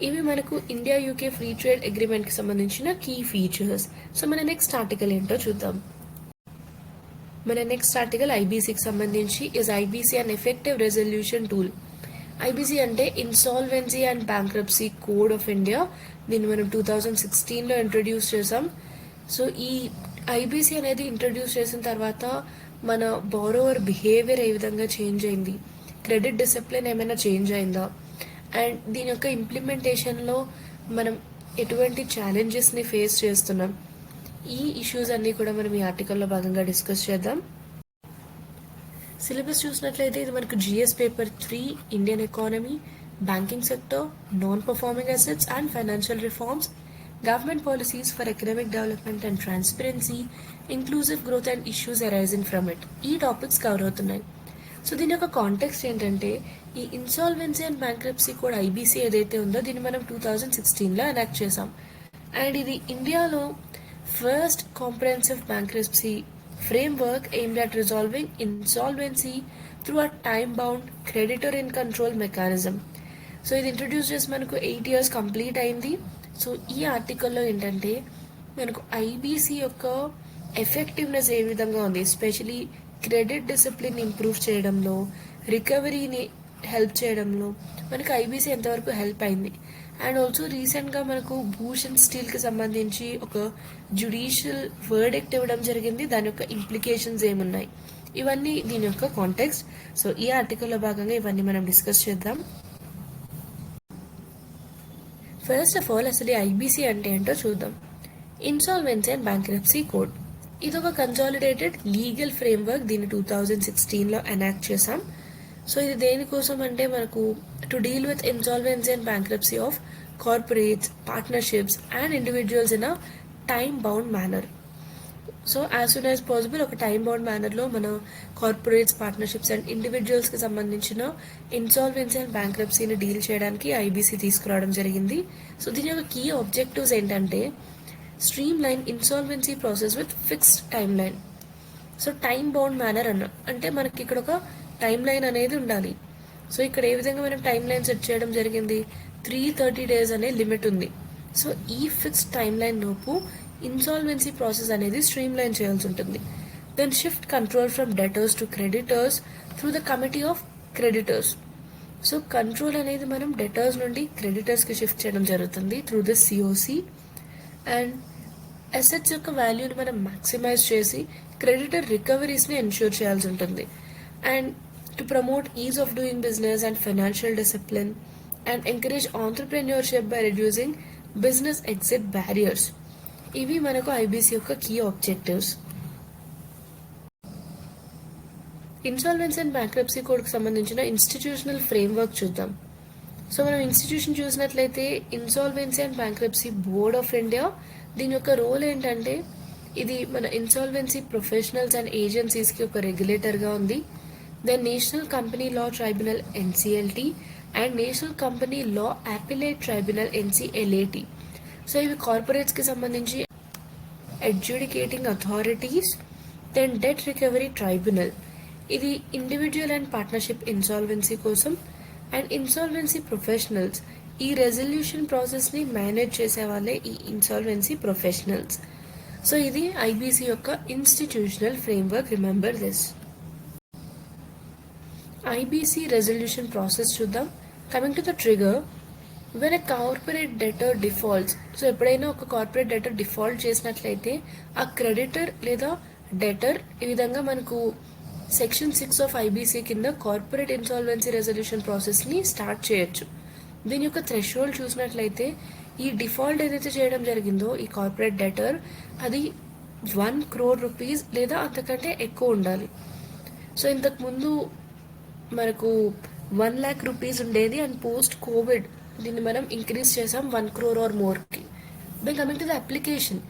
ఇవి మనకు ఇండియా యూకే ఫ్రీ ట్రేడ్ అగ్రిమెంట్కి సంబంధించిన కీ ఫీచర్స్. సో మన నెక్స్ట్ ఆర్టికల్ ఏంటో చూద్దాం. మన నెక్స్ట్ ఆర్టికల్ ఐబీసీకి సంబంధించి is IBC and effective resolution tool. IBC అంటే insolvency and bankruptcy code of India. దీన్ని మనం 2016లో ఇంట్రడ్యూస్ చేసాం. సో ఈ ఐబీసీ అనేది ఇంట్రడ్యూస్ చేసిన తర్వాత మన బారోవర్ బిహేవియర్ ఏ విధంగా చేంజ్ అయింది, క్రెడిట్ డిసిప్లిన్ ఏమైనా చేంజ్ అయిందా, అండ్ దీని యొక్క ఇంప్లిమెంటేషన్లో మనం ఎటువంటి ఛాలెంజెస్ని ఫేస్ చేస్తున్నాం, ఈ ఇష్యూస్ అన్నీ కూడా మనం ఈ ఆర్టికల్లో భాగంగా డిస్కస్ చేద్దాం. సిలబస్ చూసినట్లయితే ఇది మనకు GS paper 3 Indian economy, banking sector, non performing assets and financial reforms, government policies for economic development and transparency, inclusive growth and issues arising from it, ఈ టాపిక్స్ కవర్ అవుతున్నాయి. సో దీని యొక్క context ఏంటంటే ఈ insolvency and bankruptcy code IBC ఏదైతే ఉందో దీన్ని మనం 2016లో ఎనాక్ట్ చేసాం. అండ్ ఇది ఇండియాలో first comprehensive bankruptcy framework aimed at resolving insolvency through a time-bound creditor in control mechanism. So ఇది ఇంట్రడ్యూస్ చేసి మనకు 8 years కంప్లీట్ అయింది. సో ఈ ఆర్టికల్లో ఏంటంటే మనకు ఐబీసీ యొక్క ఎఫెక్టివ్నెస్ ఏ విధంగా ఉంది, ఎస్పెషలీ క్రెడిట్ డిసిప్లిన్ ఇంప్రూవ్ చేయడంలో, రికవరీని హెల్ప్ చేయడంలో మనకు ఐబీసీ ఎంతవరకు హెల్ప్ అయింది. అండ్ ఆల్సో రీసెంట్గా మనకు భూషణ్ స్టీల్కి సంబంధించి ఒక జ్యుడిషియల్ వర్డిక్ట్ ఇవ్వడం జరిగింది, దాని యొక్క ఇంప్లికేషన్స్ ఏమున్నాయి, ఇవన్నీ దీని యొక్క కాంటెక్స్ట్. సో ఈ ఆర్టికల్లో భాగంగా ఇవన్నీ మనం డిస్కస్ చేద్దాం. ఫస్ట్ ఆఫ్ ఆల్ అసలు ఐబీసీ అంటే ఏంటో చూద్దాం. ఇన్సాల్వెన్సీ అండ్ బ్యాంక్రప్సీ కోడ్, ఇది ఒక కన్సాలిడేటెడ్ లీగల్ ఫ్రేమ్వర్క్, దీన్ని 2016లో ఎనాక్ట్ చేసాం. సో ఇది దేనికోసం అంటే మనకు to deal with insolvency and bankruptcy of corporates, partnerships and individuals in a time bound manner. So as soon as possible ఒక టైం బౌండ్ మేనర్లో మన కార్పొరేట్స్, పార్ట్నర్షిప్స్ అండ్ ఇండివిజువల్స్కి సంబంధించిన insolvency and బ్యాంక్రప్సీని deal చేయడానికి IBC తీసుకురావడం జరిగింది. సో దీని యొక్క key objectives ఏంటంటే stream line insolvency process with fixed time line. So time bound manner అంటే మనకి ఇక్కడ ఒక టైం లైన్ అనేది ఉండాలి. సో ఇక్కడ ఏ విధంగా మనం టైం లైన్ సెట్ చేయడం జరిగింది, 330 days అనే లిమిట్ ఉంది. సో ఈ ఫిక్స్డ్ టైం లైన్ లోపు ఇన్సాల్వెన్సీ ప్రాసెస్ అనేది స్ట్రీమ్ లైన్ చేయాల్సి ఉంటుంది. Then shift control from debtors to creditors through the committee of creditors. So control అనేది మనం డెటర్స్ నుండి క్రెడిటర్స్కి షిఫ్ట్ చేయడం జరుగుతుంది through the COC. And assets యొక్క వాల్యూని మనం మ్యాక్సిమైజ్ చేసి క్రెడిటర్ రికవరీస్ని ఎన్ష్యూర్ చేయాల్సి ఉంటుంది. And to promote ease of doing business and financial discipline and encourage entrepreneurship by reducing business exit barriers. ఇవి మనకు ఐబీసీ యొక్క key objectives. Insolvency and bankruptcy కోడ్కి సంబంధించిన ఇన్స్టిట్యూషనల్ ఫ్రేమ్వర్క్ చూద్దాం. సో మనం ఇన్స్టిట్యూషన్ చూసినట్లయితే insolvency and bankruptcy board of India, దీని యొక్క రోల్ ఏంటంటే ఇది మన ఇన్సాల్వెన్సీ ప్రొఫెషనల్స్ అండ్ ఏజెన్సీస్కి ఒక రెగ్యులేటర్గా ఉంది. Then national company law tribunal NCLT and national company law appellate tribunal NCLAT. So ఇవి కార్పొరేట్స్కి సంబంధించి adjudicating authorities. Then debt recovery tribunal, ఇది ఇండివిజువల్ అండ్ పార్ట్నర్షిప్ ఇన్సాల్వెన్సీ కోసం. అండ్ ఇన్సాల్వెన్సీ ప్రొఫెషనల్స్, ఈ రెజల్యూషన్ ప్రాసెస్ని మేనేజ్ చేసే వాళ్ళే ఈ ఇన్సాల్వెన్సీ ప్రొఫెషనల్స్. సో ఇది ఐబీసీ యొక్క institutional framework, remember this. IBC resolution process చూద్దాం. Coming to the trigger, when a corporate debtor defaults. So ఎప్పుడైనా ఒక కార్పొరేట్ డెటర్ డిఫాల్ట్ చేసినట్లయితే ఆ క్రెడిటర్ లేదా డెటర్ ఈ విధంగా మనకు సెక్షన్ 6 ఆఫ్ ఐబీసీ కింద కార్పొరేట్ ఇన్సాల్వెన్సీ రెజల్యూషన్ ప్రాసెస్ని స్టార్ట్ చేయొచ్చు. దీని యొక్క థ్రెషోల్డ్ చూసినట్లయితే ఈ డిఫాల్ట్ ఏదైతే చేయడం జరిగిందో ఈ కార్పొరేట్ డెటర్, అది 1 crore rupees లేదా అంతకంటే ఎక్కువ ఉండాలి. సో ఇంతకుముందు మనకు 1 lakh rupees ఉండేది, అండ్ పోస్ట్ కోవిడ్ దీన్ని మనం ఇంక్రీజ్ చేసాం 1 crore or మోర్కి. Then coming to the application,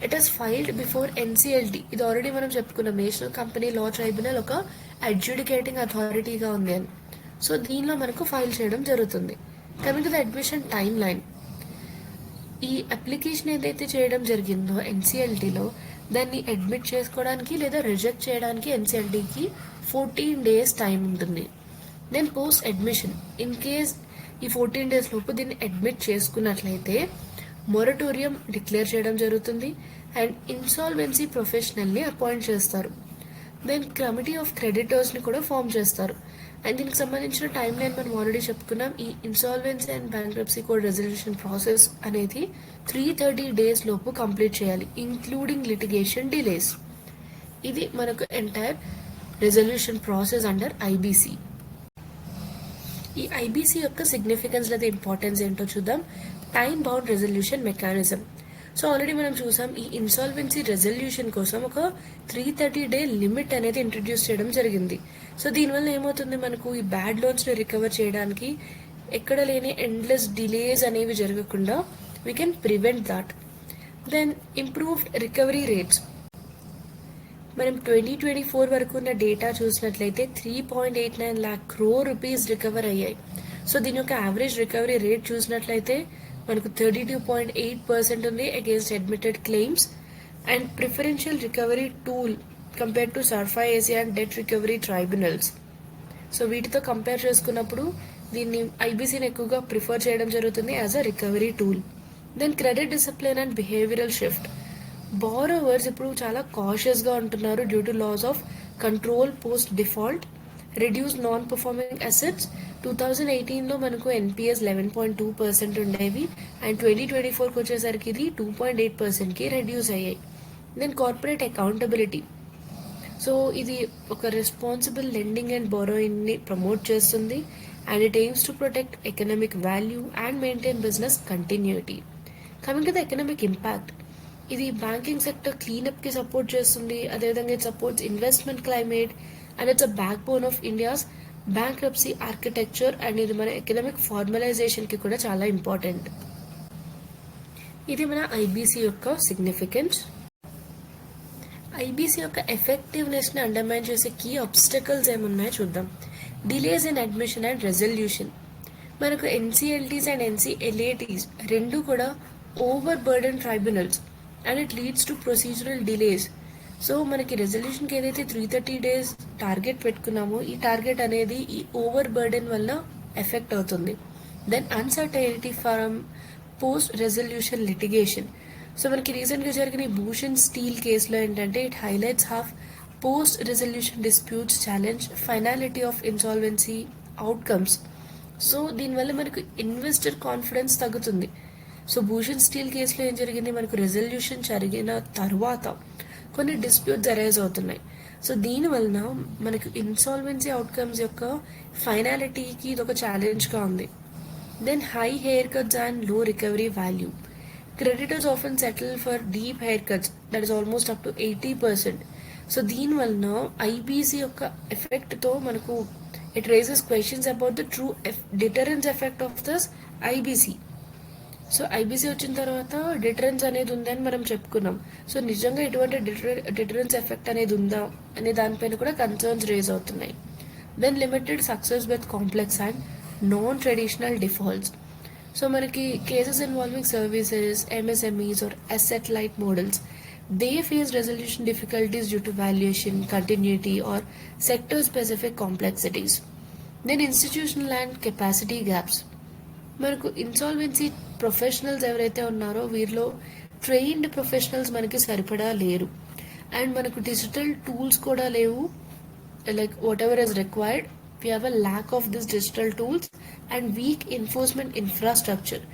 it is filed before NCLT. ఇది ఆల్రెడీ మనం చెప్పుకున్నాం, నేషనల్ కంపెనీ లా ట్రైబ్యునల్ ఒక అడ్జుడికేటింగ్ అథారిటీగా ఉంది అని. సో దీనిలో మనకు ఫైల్ చేయడం జరుగుతుంది. Coming to the admission timeline, ఈ అప్లికేషన్ ఏదైతే చేయడం జరిగిందో ఎన్సిఎల్టీలో, దాన్ని అడ్మిట్ చేసుకోవడానికి లేదా రిజెక్ట్ చేయడానికి ఎన్సిఎల్టీకి 14 days టైం ఉంటుంది. Then post admission, in case ఈ 14 days లోపు దీన్ని అడ్మిట్ చేసుకున్నట్లయితే మొరటోరియం డిక్లేర్ చేయడం జరుగుతుంది అండ్ ఇన్సాల్వెన్సీ ప్రొఫెషనల్ని అపాయింట్ చేస్తారు. దెన్ కమిటీ ఆఫ్ క్రెడిటర్స్ని కూడా ఫామ్ చేస్తారు. అండ్ దీనికి సంబంధించిన టైం లైన్ మనం ఆల్రెడీ చెప్పుకున్నాం. ఈ insolvency and bankruptcy code resolution process అనేది 330 days లోపు కంప్లీట్ చేయాలి, ఇంక్లూడింగ్ లిటిగేషన్ డిలేస్. ఇది మనకు entire resolution process under IBC. ఈ ఐబీసీ యొక్క సిగ్నిఫికెన్స్ లేదా ఇంపార్టెన్స్ ఏంటో చూద్దాం. Time bound resolution mechanism. So already మనం చూసాం, ఈ ఇన్సాల్వెన్సీ రెజల్యూషన్ కోసం ఒక 330 day లిమిట్ అనేది ఇంట్రడ్యూస్ చేయడం జరిగింది. సో దీనివల్ల ఏమవుతుంది, మనకు ఈ బ్యాడ్ లోన్స్ని రికవర్ చేయడానికి ఎక్కడ లేని ఎండ్లెస్ డిలేస్ అనేవి జరగకుండా we can prevent that. Then improved recovery rates, మనం 2024 వరకు ఉన్న డేటా చూసినట్లయితే 3.89 lakh crore rupees రికవర్ అయ్యాయి. సో దీని యొక్క యావరేజ్ రికవరీ రేట్ చూసినట్లయితే మనకు 32.8% ఉంది against admitted claims. And preferential recovery tool compare to SARFAESI and debt recovery tribunals. So వీటితో కంపేర్ చేసుకున్నప్పుడు దీన్ని ఐబీసీని ఎక్కువగా ప్రిఫర్ చేయడం జరుగుతుంది as a recovery tool. Then credit discipline and behavioural shift, borrowers ఇప్పుడు చాలా కాషియస్గా ఉంటున్నారు due to loss of control post default, reduce non performing assets. 2018లో మనకు ఎన్పిఎస్ 11.2% ఉండేవి అండ్ 2024కి వచ్చేసరికి ఇది 2.8%కి రెడ్యూస్ అయ్యాయి. దెన్ కార్పొరేట్ అకౌంటబిలిటీ, సో ఇది ఒక రెస్పాన్సిబుల్ లెండింగ్ అండ్ బారోయింగ్ని ప్రమోట్ చేస్తుంది and it AIIMS to protect economic value and maintain business continuity. Coming to the economic impact, ఇది బ్యాంకింగ్ సెక్టర్ క్లీనప్కి సపోర్ట్ చేస్తుంది, అదేవిధంగా it supports investment climate and it's a back bone of India's bankruptcy architecture and ఇది మన economic ఫార్మలైజేషన్కి కూడా చాలా important. ఇది మన IBC యొక్క సిగ్నిఫికెన్స్. ఐబీసీ యొక్క ఎఫెక్టివ్నెస్ని అండర్మైన్ చేసే కీ ఆబ్స్టకల్స్ ఏమున్నాయో చూద్దాం. Delays in admission and resolution. మనకు ఎన్సీఎల్టీస్ అండ్ ఎన్సీఎల్ఏటీస్ రెండు కూడా over burden tribunals and it leads to procedural delays. So మనకి రెజల్యూషన్కి ఏదైతే 330 days టార్గెట్ పెట్టుకున్నామో ఈ టార్గెట్ అనేది ఈ ఓవర్ బర్డెన్ వల్ల ఎఫెక్ట్ అవుతుంది. Then uncertainty from post resolution litigation. So మనకి రీసెంట్గా జరిగిన ఈ భూషణ్ స్టీల్ కేసులో ఏంటంటే it highlights half post resolution disputes challenge finality of insolvency outcomes. So దీనివల్ల మనకు ఇన్వెస్టర్ కాన్ఫిడెన్స్ తగ్గుతుంది. సో భూషణ్ స్టీల్ కేసులో ఏం జరిగింది, మనకు రెజల్యూషన్ జరిగిన తర్వాత కొన్ని డిస్ప్యూట్స్ అరైజ్ అవుతున్నాయి. సో దీనివలన మనకు ఇన్సాల్వెన్సీ అవుట్కమ్స్ యొక్క ఫైనాలిటీకి ఇది ఒక ఛాలెంజ్గా ఉంది. Then high haircuts and low recovery value. Creditors often settle for deep haircuts that is almost up to 80%. So దీనివలన ఐబీసీ యొక్క ఎఫెక్ట్తో మనకు it raises questions about the true deterrence effect of this IBC. So IBC వచ్చిన తర్వాత deterrence అనేది ఉందని మనం చెప్పుకున్నాం. సో నిజంగా ఎటువంటి డిటరెన్స్ ఎఫెక్ట్ అనేది ఉందా అనే దానిపైన కూడా కన్సర్న్స్ రేజ్ అవుతున్నాయి. Then limited success with complex and non traditional defaults. So మనకి cases involving services, MSMEs or asset light models, they face resolution difficulties due to valuation, continuity or sector specific complexities. Then institutional and capacity gaps. మనకు insolvency professionals ఎవరైతే ఉన్నారో వీరిలో trained professionals మనకి సరిపడా లేరు. And మనకు digital tools కూడా లేవు. Like what ever is required, we have a lack of this digital tools and weak enforcement infrastructure.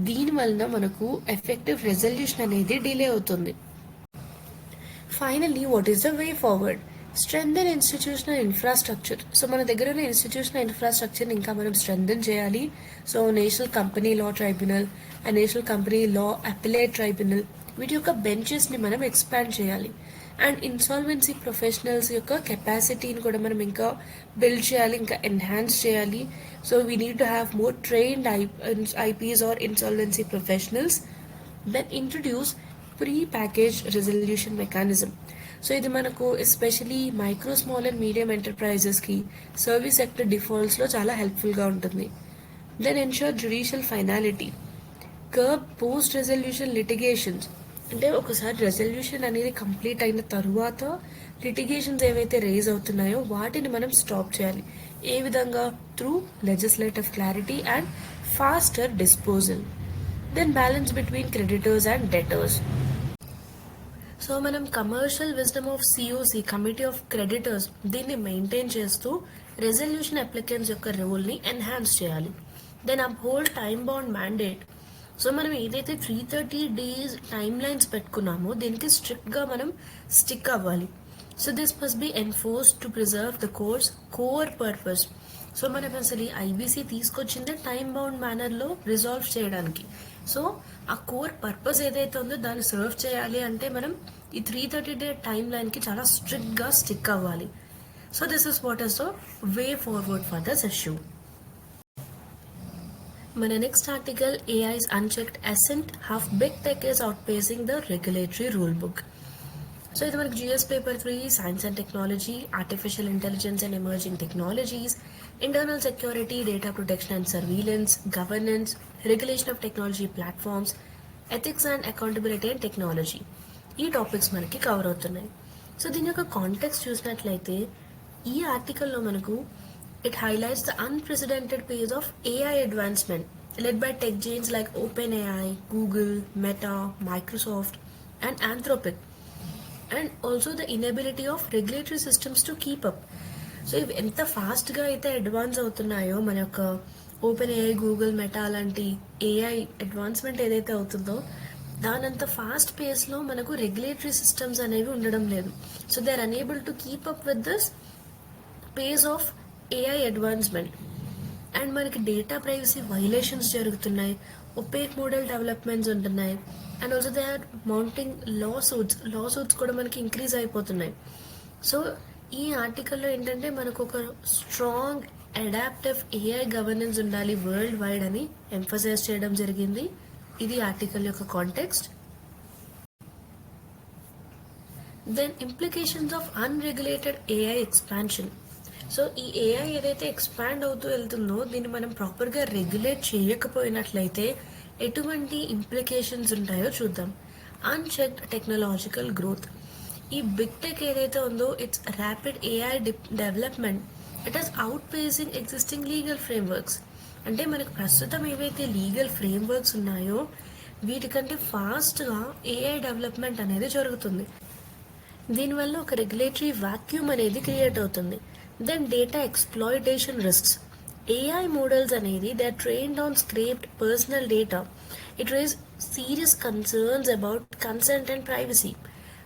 దీనివలన మనకు ఎఫెక్టివ్ రెజల్యూషన్ అనేది డిలే అవుతుంది. Finally what is the way forward? Strengthen institutional infrastructure. So మన దగ్గర ఉన్న institutional ఇన్ఫ్రాస్ట్రక్చర్ని ఇంకా మనం strengthen చేయాలి. So national company law tribunal and national company law appellate tribunal వీటి యొక్క బెంచెస్ని మనం ఎక్స్పాండ్ చేయాలి. అండ్ ఇన్సాల్వెన్సీ ప్రొఫెషనల్స్ యొక్క కెపాసిటీని కూడా మనం ఇంకా బిల్డ్ చేయాలి, ఇంకా ఎన్హాన్స్ చేయాలి. So we need to have more trained IPs or insolvency professionals. Then introduce pre package resolution mechanism. So ఇది మనకు especially micro, small and medium ఎంటర్ప్రైజెస్కి సర్వీస్ సెక్టర్ డిఫాల్ట్స్లో చాలా హెల్ప్ఫుల్గా ఉంటుంది. Then ensure judicial finality. Curb post resolution litigations. అంటే ఒకసారి resolution అనేది కంప్లీట్ అయిన తరువాత లిటిగేషన్స్ ఏవైతే రేజ్ అవుతున్నాయో వాటిని మనం స్టాప్ చేయాలి. ఏ విధంగా? Through legislative clarity and faster disposal. Then balance between creditors and debtors. So మనం commercial wisdom of CoC, committee of creditors, దీన్ని మెయింటైన్ చేస్తూ రెజల్యూషన్ అప్లికెంట్స్ యొక్క రోల్ని ఎన్హాన్స్ చేయాలి. Then uphold time bound mandate. So మనం ఏదైతే 330 days టైమ్ లైన్స్ పెట్టుకున్నామో దీనికి స్ట్రిక్ట్గా మనం స్టిక్ అవ్వాలి. So this must be enforced to preserve the core purpose. So మనం అసలు ఐబీసీ తీసుకొచ్చిందే టైమ్ బౌండ్ మేనర్లో రిజాల్వ్ చేయడానికి. సో ఆ కోర్ పర్పస్ ఏదైతే ఉందో దాన్ని సర్వ్ చేయాలి అంటే మనం ఈ 330 day టైమ్ లైన్కి చాలా స్ట్రిక్ట్గా స్టిక్ అవ్వాలి. So this is what is the way forward for this issue. మన next article, AI's unchecked ascent, how big tech is outpacing the regulatory rule book. So ఇది మనకి GS paper 3, science and technology, artificial intelligence and emerging technologies, internal security, data protection and surveillance, governance, regulation of technology platforms, ethics and accountability and technology. ఈ topics మనకి cover అవుతున్నాయి. So దీని యొక్క context చూసినట్లయితే ఈ ఆర్టికల్లో మనకు it highlights the unprecedented pace of AI advancement led by tech giants like OpenAI, Google, Meta, Microsoft, and Anthropic, and also the inability of regulatory systems to keep up. So if ఎంత ఫాస్ట్గా అయితే advance అవుతున్నాయో మన యొక్క open AI, Google, meta లాంటి AI advancement ఏదైతే అవుతుందో దానంత fast పేస్లో మనకు రెగ్యులేటరీ సిస్టమ్స్ అనేవి ఉండడం లేదు. So they are unable to keep up with this pace of AI advancement. And మనకి డేటా ప్రైవసీ వైలేషన్స్ జరుగుతున్నాయి, ఒపేక్ మోడల్ డెవలప్మెంట్స్ ఉంటున్నాయి, and also they are mounting lawsuits కూడా మనకి ఇంక్రీజ్ అయిపోతున్నాయి. సో ఈ ఆర్టికల్లో ఏంటంటే మనకు ఒక స్ట్రాంగ్ అడాప్టివ్ ఏఐ గవర్నెన్స్ ఉండాలి వరల్డ్ వైడ్ అని ఎంఫసైజ్ చేయడం జరిగింది. ఇది ఆర్టికల్ యొక్క context. Then implications of unregulated AI expansion. So ఈ ఏఐ ఏదైతే ఎక్స్పాండ్ అవుతూ వెళ్తుందో దీన్ని మనం ప్రాపర్గా రెగ్యులేట్ చేయకపోయినట్లయితే ఎటువంటి ఇంప్లికేషన్స్ ఉంటాయో చూద్దాం. Unchecked technological growth. ఈ బిగ్ టెక్ ఏదైతే ఉందో it's rapid AI development it is out facing existing legal frameworks. అంటే మనకు ప్రస్తుతం ఏవైతే లీగల్ ఫ్రేమ్వర్క్స్ ఉన్నాయో వీటికంటే ఫాస్ట్గా ఏఐ డెవలప్మెంట్ అనేది జరుగుతుంది. దీనివల్ల ఒక రెగ్యులేటరీ వాక్యూమ్ అనేది క్రియేట్ అవుతుంది. Then data exploitation risks. AI models అనేది they are trained on scraped personal data. It raise serious concerns about consent and privacy.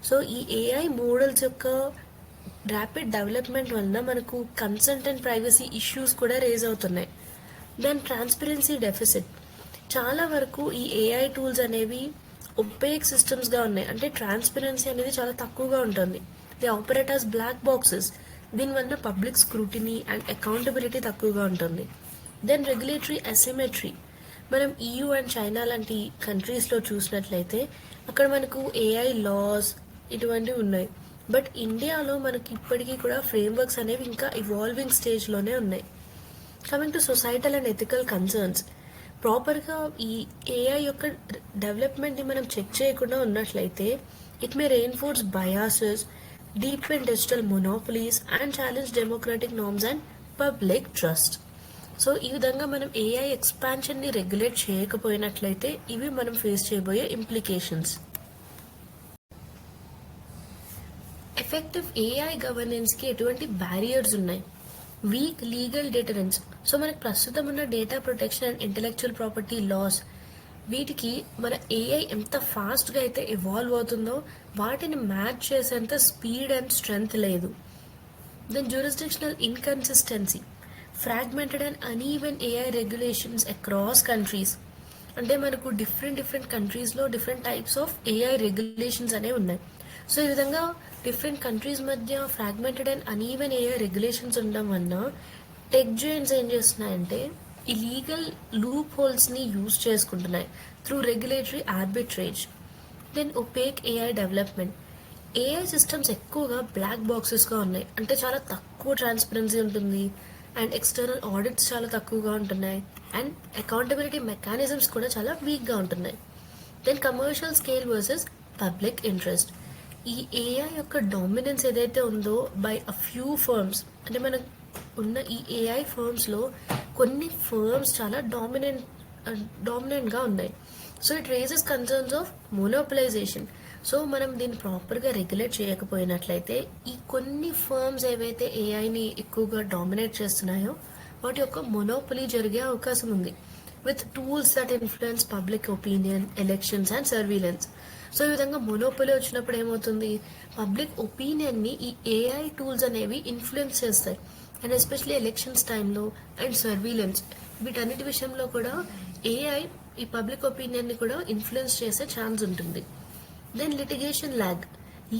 So ఈ ఏఐ మోడల్స్ యొక్క ర్యాపిడ్ డెవలప్మెంట్ వలన మనకు కన్సెంట్ అండ్ ప్రైవసీ ఇష్యూస్ కూడా raise అవుతున్నాయి. Then transparency deficit. చాలా వరకు ఈ ఏఐ టూల్స్ అనేవి ఒపేక్ సిస్టమ్స్గా ఉన్నాయి. అంటే ట్రాన్స్పరెన్సీ అనేది చాలా తక్కువగా ఉంటుంది. They operate as black boxes. దీనివల్ల పబ్లిక్ స్క్రూటినీ అండ్ అకౌంటబిలిటీ తక్కువగా ఉంటుంది. Then regulatory asymmetry. మనం EU అండ్ చైనా లాంటి కంట్రీస్లో చూసినట్లయితే అక్కడ మనకు ఏఐ లాస్ ఇటువంటివి ఉన్నాయి. బట్ ఇండియాలో మనకి ఇప్పటికీ కూడా ఫ్రేమ్వర్క్స్ అనేవి ఇంకా ఇవాల్వింగ్ స్టేజ్లోనే ఉన్నాయి. Coming to societal and ethical concerns. ప్రాపర్గా ఈ ఏఐ యొక్క డెవలప్మెంట్ని మనం చెక్ చేయకుండా ఉన్నట్లయితే it may reinforce biases, deepen digital monopolies and challenge democratic norms and public trust. So ఈ విధంగా మనం ఏఐ ఎక్స్పాన్షన్ని రెగ్యులేట్ చేయకపోయినట్లయితే ఇవి మనం ఫేస్ చేయబోయే ఇంప్లికేషన్స్. ఎఫెక్టివ్ ఏఐ గవర్నెన్స్కి ఎటువంటి బ్యారియర్స్ ఉన్నాయి? Week legal deterrence. సో మనకు ప్రస్తుతం ఉన్న data protection and intellectual property laws వీటికి మన ఏఐ ఎంత ఫాస్ట్గా అయితే ఇవాల్వ్ అవుతుందో వాటిని మ్యాచ్ చేసేంత స్పీడ్ అండ్ స్ట్రెంగ్త్ లేదు. Then jurisdictional inconsistency. Fragmented and uneven AI regulations across countries. అంటే మనకు డిఫరెంట్ కంట్రీస్లో different types of AI regulations అనేవి ఉన్నాయి. సో ఈ విధంగా డిఫరెంట్ కంట్రీస్ మధ్య fragmented and uneven AI regulations ఉండడం వలన టెక్ జైంట్స్ ఏం చేస్తున్నాయంటే ఈ లీగల్ లూప్ హోల్స్ని యూజ్ చేసుకుంటున్నాయి through regulatory arbitrage. Then opaque AI development. AI systems ఎక్కువగా బ్లాక్ బాక్సెస్గా ఉన్నాయి. అంటే చాలా తక్కువ ట్రాన్స్పరెన్సీ ఉంటుంది అండ్ ఎక్స్టర్నల్ ఆడిట్స్ చాలా తక్కువగా ఉంటున్నాయి అండ్ అకౌంటబిలిటీ మెకానిజమ్స్ కూడా చాలా వీక్గా ఉంటున్నాయి. Then commercial scale versus public interest. ఈ ఏఐ యొక్క డామినెన్స్ ఏదైతే ఉందో బై అ ఫ్యూ ఫర్మ్స్, అంటే మనకు ఉన్న ఈ ఏఐ ఫర్మ్స్లో కొన్ని ఫర్మ్స్ చాలా డామినెంట్గా ఉన్నాయి. So it raises concerns of monopolisation. So మనం దీన్ని ప్రాపర్గా రెగ్యులేట్ చేయకపోయినట్లయితే ఈ కొన్ని ఫర్మ్స్ ఏవైతే ఏఐని ఎక్కువగా డామినేట్ చేస్తున్నాయో వాటి యొక్క మొనోపలీ జరిగే అవకాశం ఉంది with tools that influence public opinion, elections and surveillance. So ఈ విధంగా మొనోపలీ వచ్చినప్పుడు ఏమవుతుంది, పబ్లిక్ ఒపీనియన్ని ఈ ఏఐ టూల్స్ అనేవి ఇన్ఫ్లుయెన్స్ చేస్తాయి. అండ్ ఎస్పెషలీ ఎలక్షన్స్ టైంలో అండ్ సర్వీలెన్స్ వీటన్నిటి విషయంలో కూడా ఏఐ ఈ పబ్లిక్ ఒపీనియన్ని కూడా ఇన్ఫ్లుయెన్స్ చేసే ఛాన్స్ ఉంటుంది. Then litigation lag.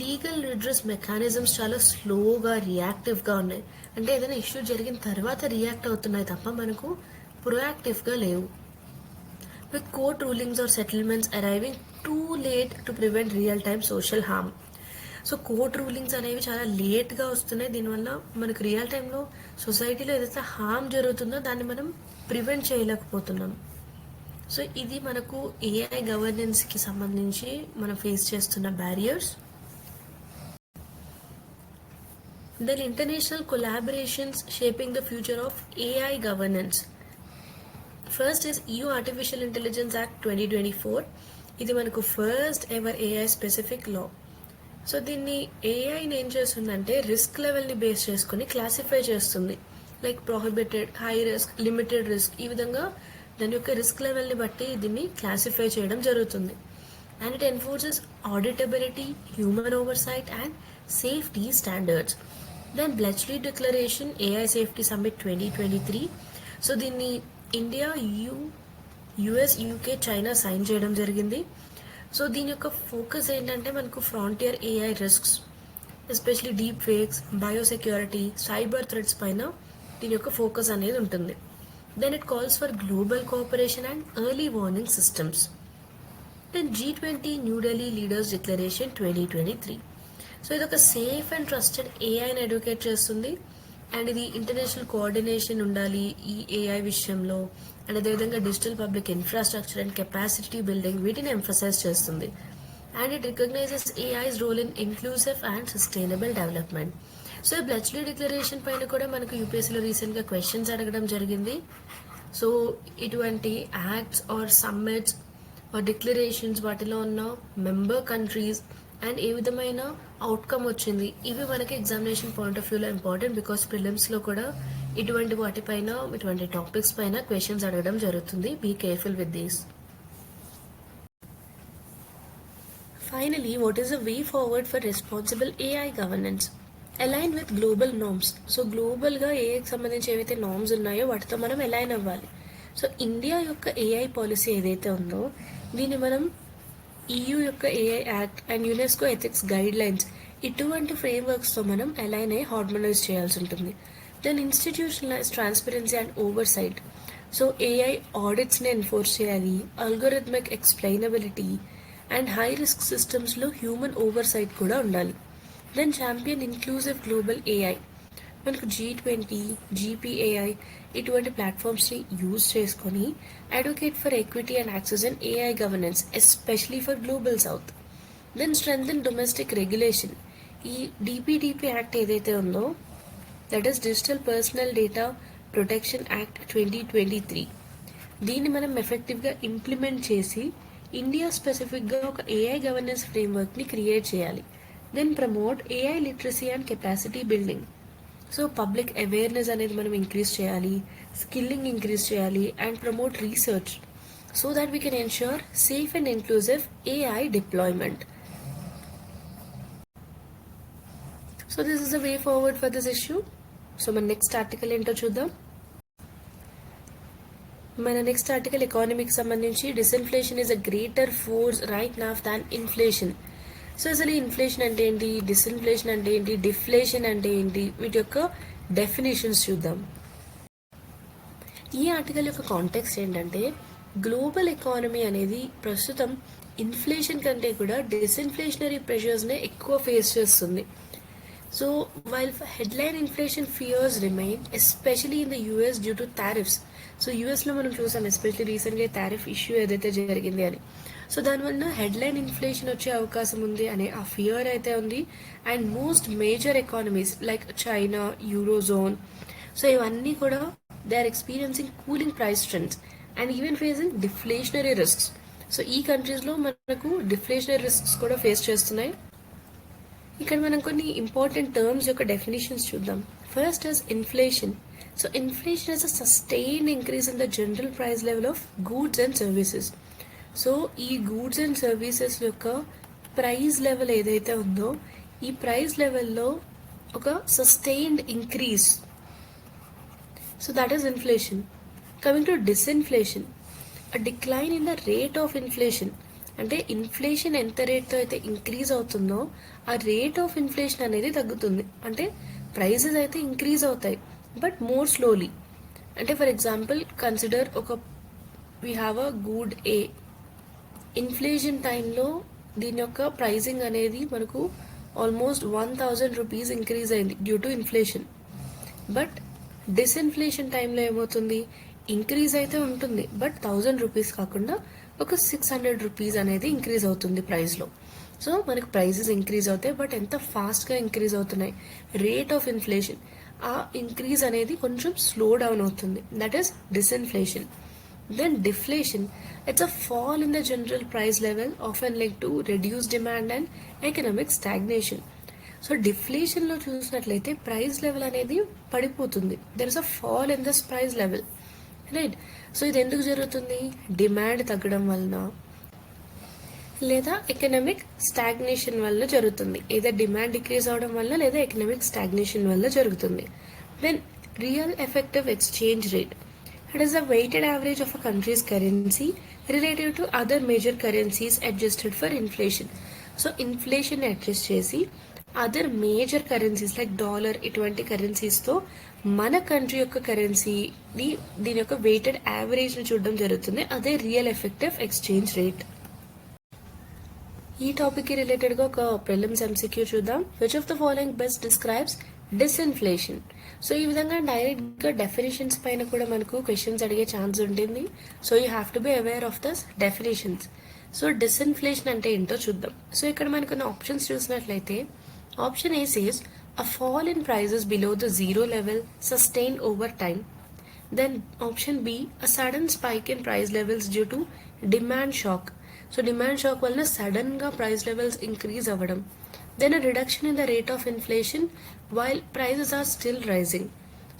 Legal redress mechanisms చాలా స్లోగా రియాక్టివ్గా ఉన్నాయి. అంటే ఏదైనా ఇష్యూ జరిగిన తర్వాత రియాక్ట్ అవుతున్నాయి తప్ప మనకు ప్రొయాక్టివ్గా లేవు. With court rulings or settlements arriving too late to prevent real time social harm. So court rulings అనేవి చాలా లేట్గా వస్తున్నాయి. దీనివల్ల మనకు రియల్ టైంలో సొసైటీలో ఏదైతే హార్మ్ జరుగుతుందో దాన్ని మనం ప్రివెంట్ చేయలేకపోతున్నాం. సో ఇది మనకు ఏఐ గవర్నెన్స్కి సంబంధించి మనం ఫేస్ చేస్తున్న barriers. Then international collaborations shaping the future of AI governance. First is EU artificial intelligence act 2024. ఇది మనకు first ever AI specific law. So దీన్ని ఏఐని ఏం చేస్తుందంటే రిస్క్ లెవెల్ని బేస్ చేసుకుని క్లాసిఫై చేస్తుంది. Like prohibited, high risk, limited risk, ఈ విధంగా దాని యొక్క రిస్క్ లెవెల్ని బట్టి దీన్ని క్లాసిఫై చేయడం జరుగుతుంది. And it enforces auditability, human oversight and safety standards. Then Bletchley declaration AI safety summit 2023. So దీన్ని India, US, UK, China sign చేయడం జరిగింది. సో దీని యొక్క ఫోకస్ ఏంటంటే మనకు frontier AI risks, especially deep fakes, biosecurity, cyber threats పైన దీని యొక్క ఫోకస్ అనేది ఉంటుంది. Then it calls for global cooperation and early warning systems. Then G20 New Delhi leaders declaration 2023. So ఇది ఒక సేఫ్ అండ్ ట్రస్టెడ్ ఏఐని ఎడ్యుకేట్ చేస్తుంది. అండ్ ఇది ఇంటర్నేషనల్ కోఆర్డినేషన్ ఉండాలి ఈ ఏఐ విషయంలో. అండ్ అదేవిధంగా digital public infrastructure and capacity building వీటిని ఎంఫసైజ్ చేస్తుంది. And it recognises AI's role in inclusive and sustainable development. So ఈ బ్లెచ్లీ డిక్లరేషన్ పైన కూడా మనకు యూపీఎస్సీలో రీసెంట్గా క్వశ్చన్స్ అడగడం జరిగింది. సో ఇటువంటి acts or summits or declarations వాటిలో ఉన్న మెంబర్ కంట్రీస్ అండ్ ఏ విధమైన అవుట్కమ్ వచ్చింది, ఇవి మనకి ఎగ్జామినేషన్ పాయింట్ ఆఫ్ వ్యూలో ఇంపార్టెంట్. బికాస్ ప్రిలిమ్స్లో కూడా ఇటువంటి వాటిపైన ఇటువంటి టాపిక్స్ పైన క్వశ్చన్స్ అడగడం జరుగుతుంది. Be careful with these. Finally, what is the way forward for responsible AI governance? Align with global norms. So గ్లోబల్గా ఏఐకి సంబంధించి ఏవైతే నార్మ్స్ ఉన్నాయో వాటితో మనం అలైన్ అవ్వాలి. సో ఇండియా యొక్క ఏఐ పాలసీ ఏదైతే ఉందో దీన్ని మనం EU యొక్క AI act and UNESCO ethics guidelines ఇటువంటి ఫ్రేమ్వర్క్స్తో మనం అలైన్ అయ్యి హార్మోనైజ్ చేయాల్సి ఉంటుంది. Then institutionalise transparency and oversight. So AI ఆడిట్స్ని ఎన్ఫోర్స్ చేయాలి, algorithmic explainability and high risk సిస్టమ్స్లో హ్యూమన్ ఓవర్ సైట్ కూడా ఉండాలి. Then champion inclusive global AI. మనకు G20, GPAI ఇటువంటి ప్లాట్ఫామ్స్ని యూజ్ చేసుకొని advocate for equity and access and AI governance especially for global south. Then strengthen domestic regulation. ఈ DPDP act ఏదైతే ఉందో that is digital personal data protection act 2023. దీన్ని మనం ఎఫెక్టివ్గా ఇంప్లిమెంట్ చేసి ఇండియా స్పెసిఫిక్గా ఒక ఏఐ గవర్నెన్స్ ఫ్రేమ్వర్క్ని క్రియేట్ చేయాలి. Then promote AI literacy and capacity building. So public awareness అనేది మనం ఇంక్రీజ్ చేయాలి, స్కిల్లింగ్ ఇంక్రీజ్ చేయాలి and promote research so that we can ensure safe and inclusive AI deployment. So this is the way forward for this issue. So మన next article ఏంటో చూద్దాం. మన next article ఎకానమీకి సంబంధించి disinflation is a greater force right now than inflation. So అసలు inflation అంటే ఏంటి, డిస్ఇన్ఫ్లేషన్ అంటే ఏంటి, డిఫ్లేషన్ అంటే ఏంటి, వీటి యొక్క డెఫినేషన్స్ చూద్దాం. ఈ ఆర్టికల్ యొక్క కాంటెక్స్ట్ ఏంటంటే గ్లోబల్ ఎకానమీ అనేది ప్రస్తుతం ఇన్ఫ్లేషన్ కంటే కూడా డిస్ఇన్ఫ్లేషనరీ ప్రెషర్స్నే ఎక్కువ ఫేస్ చేస్తుంది. So while headline inflation fears remain, especially in the US due to tariffs. So యూఎస్లో మనం చూసాం ఎస్పెషల్లీ రీసెంట్గా టారిఫ్ ఇష్యూ ఏదైతే జరిగింది అని. సో దానివల్ల హెడ్లైన్ ఇన్ఫ్లేషన్ వచ్చే అవకాశం ఉంది అనే ఆ ఫియర్ అయితే ఉంది. And most major economies like China, eurozone, so ఇవన్నీ కూడా they are experiencing cooling price trends and even facing deflationary risks. So ఈ కంట్రీస్లో మనకు డిఫ్లేషనరీ రిస్క్స్ కూడా ఫేస్ చేస్తున్నాయి. ఇక్కడ మనం కొన్ని ఇంపార్టెంట్ టర్మ్స్ యొక్క డెఫినేషన్స్ చూద్దాం. First is inflation. So inflation is a sustained increase in the general price level of goods and services. So ఈ గూడ్స్ అండ్ సర్వీసెస్ యొక్క ప్రైస్ లెవెల్ ఏదైతే ఉందో ఈ ప్రైస్ లెవెల్లో ఒక sustained increase. So that is inflation. Coming to disinflation, a decline in the rate of inflation. అంటే inflation ఎంత రేట్తో అయితే ఇంక్రీజ్ అవుతుందో ఆ రేట్ ఆఫ్ ఇన్ఫ్లేషన్ అనేది తగ్గుతుంది. అంటే ప్రైసెస్ అయితే ఇంక్రీజ్ అవుతాయి బట్ మోర్ స్లోలీ. అంటే for example consider we have a good A. Inflation టైంలో దీని యొక్క ప్రైజింగ్ అనేది మనకు ఆల్మోస్ట్ 1000 రూపీస్ ఇంక్రీజ్ అయింది డ్యూ టు ఇన్ఫ్లేషన్. బట్ డిస్ఇన్ఫ్లేషన్ టైంలో ఏమవుతుంది, ఇంక్రీజ్ అయితే ఉంటుంది బట్ 1000 రూపీస్ కాకుండా ఒక 600 రూపీస్ అనేది ఇంక్రీజ్ అవుతుంది ప్రైస్లో. సో మనకు ప్రైజెస్ ఇంక్రీజ్ అవుతాయి బట్ ఎంత ఫాస్ట్గా ఇంక్రీజ్ అవుతున్నాయి, రేట్ ఆఫ్ ఇన్ఫ్లేషన్ ఆ ఇంక్రీజ్ అనేది కొంచెం స్లో డౌన్ అవుతుంది. That is disinflation. Then deflation, it's a fall in the general price level often linked to reduce demand and economic stagnation. So డిఫ్లేషన్లో చూసినట్లయితే ప్రైస్ లెవెల్ అనేది పడిపోతుంది. There is a fall in this price level, right. So ఇది ఎందుకు జరుగుతుంది, demand తగ్గడం వలన లేదా ఎకనామిక్ స్టాగ్నేషన్ వల్ల జరుగుతుంది. ఏదో డిమాండ్ డిక్రీజ్ అవడం వల్ల లేదా ఎకనామిక్ స్టాగ్నేషన్ వల్ల జరుగుతుంది. Then real effective exchange rate, it is the weighted average of a country's currency relative to other major currencies adjusted for inflation. So inflation adjust చేసి other major currencies like dollar ఇటువంటి కరెన్సీస్తో మన country యొక్క కరెన్సీని దీని యొక్క weighted యావరేజ్ని చూడడం జరుగుతుంది. అదే రియల్ ఎఫెక్టివ్ ఎక్స్చేంజ్ రేట్. ఈ టాపిక్ కి రిలేటెడ్ గా ఒక ప్రిలిమ్స్ ఎంసీక్యూ చూద్దాం. Which of the following best describes disinflation? So ఈ విధంగా డైరెక్ట్ గా డెఫినేషన్స్ పైన కూడా మనకు క్వశ్చన్స్ అడిగే ఛాన్స్ ఉంటుంది. So you have to be aware of these definitions. So disinflation అంటే ఏంటో చూద్దాం. సో ఇక్కడ మనకు ఆప్షన్స్ చూసినట్లయితే option A says a fall in prices below the zero level sustained over time. Then option B, a sudden spike in price levels due to demand shock. So demand shock వలన sudden గా price levels increase అవ్వడం. Then a reduction in the rate of inflation while prices are still rising.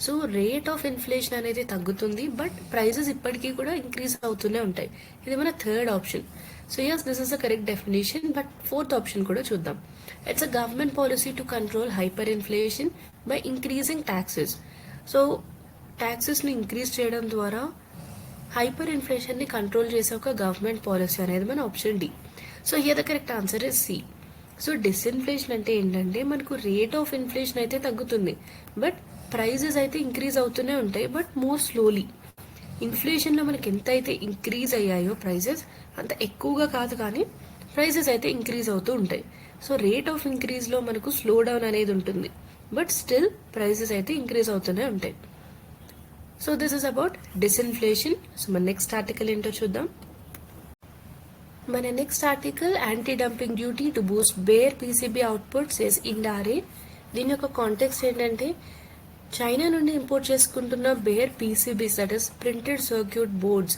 So rate of inflation అనేది తగ్గుతుంది, but prices ఇప్పటికీ కూడా increase అవుతూనే ఉంటాయి. ఇది మన third option. So yes, this is the correct definition. But fourth option కూడా చూద్దాం. It's a government policy to control hyperinflation by increasing taxes. So ట్యాక్సెస్ని ఇంక్రీజ్ చేయడం ద్వారా హైపర్ ఇన్ఫ్లేషన్ని కంట్రోల్ చేసే ఒక గవర్నమెంట్ పాలసీ అనేది మన option D. So here the correct answer is C. So disinflation అంటే ఏంటంటే మనకు రేట్ ఆఫ్ ఇన్ఫ్లేషన్ అయితే తగ్గుతుంది, బట్ ప్రైజెస్ అయితే ఇంక్రీజ్ అవుతూనే ఉంటాయి, బట్ మోర్ స్లోలీ. ఇన్ఫ్లేషన్లో మనకి ఎంత అయితే ఇంక్రీజ్ అయ్యాయో ప్రైజెస్ అంత ఎక్కువగా కాదు, కానీ ప్రైజెస్ అయితే ఇంక్రీజ్ అవుతూ ఉంటాయి. సో రేట్ ఆఫ్ ఇంక్రీజ్లో మనకు స్లో డౌన్ అనేది ఉంటుంది, బట్ స్టిల్ ప్రైజెస్ అయితే ఇంక్రీజ్ అవుతూనే ఉంటాయి. So this is about disinflation. So మన నెక్స్ట్ ఆర్టికల్ ఏంటో చూద్దాం. మన next article anti dumping duty to boost bare PCB output says ఇండారే. దీని యొక్క కాంటెక్స్ట్ ఏంటంటే చైనా నుండి ఇంపోర్ట్ చేసుకుంటున్న bare PCBs, that is printed circuit boards,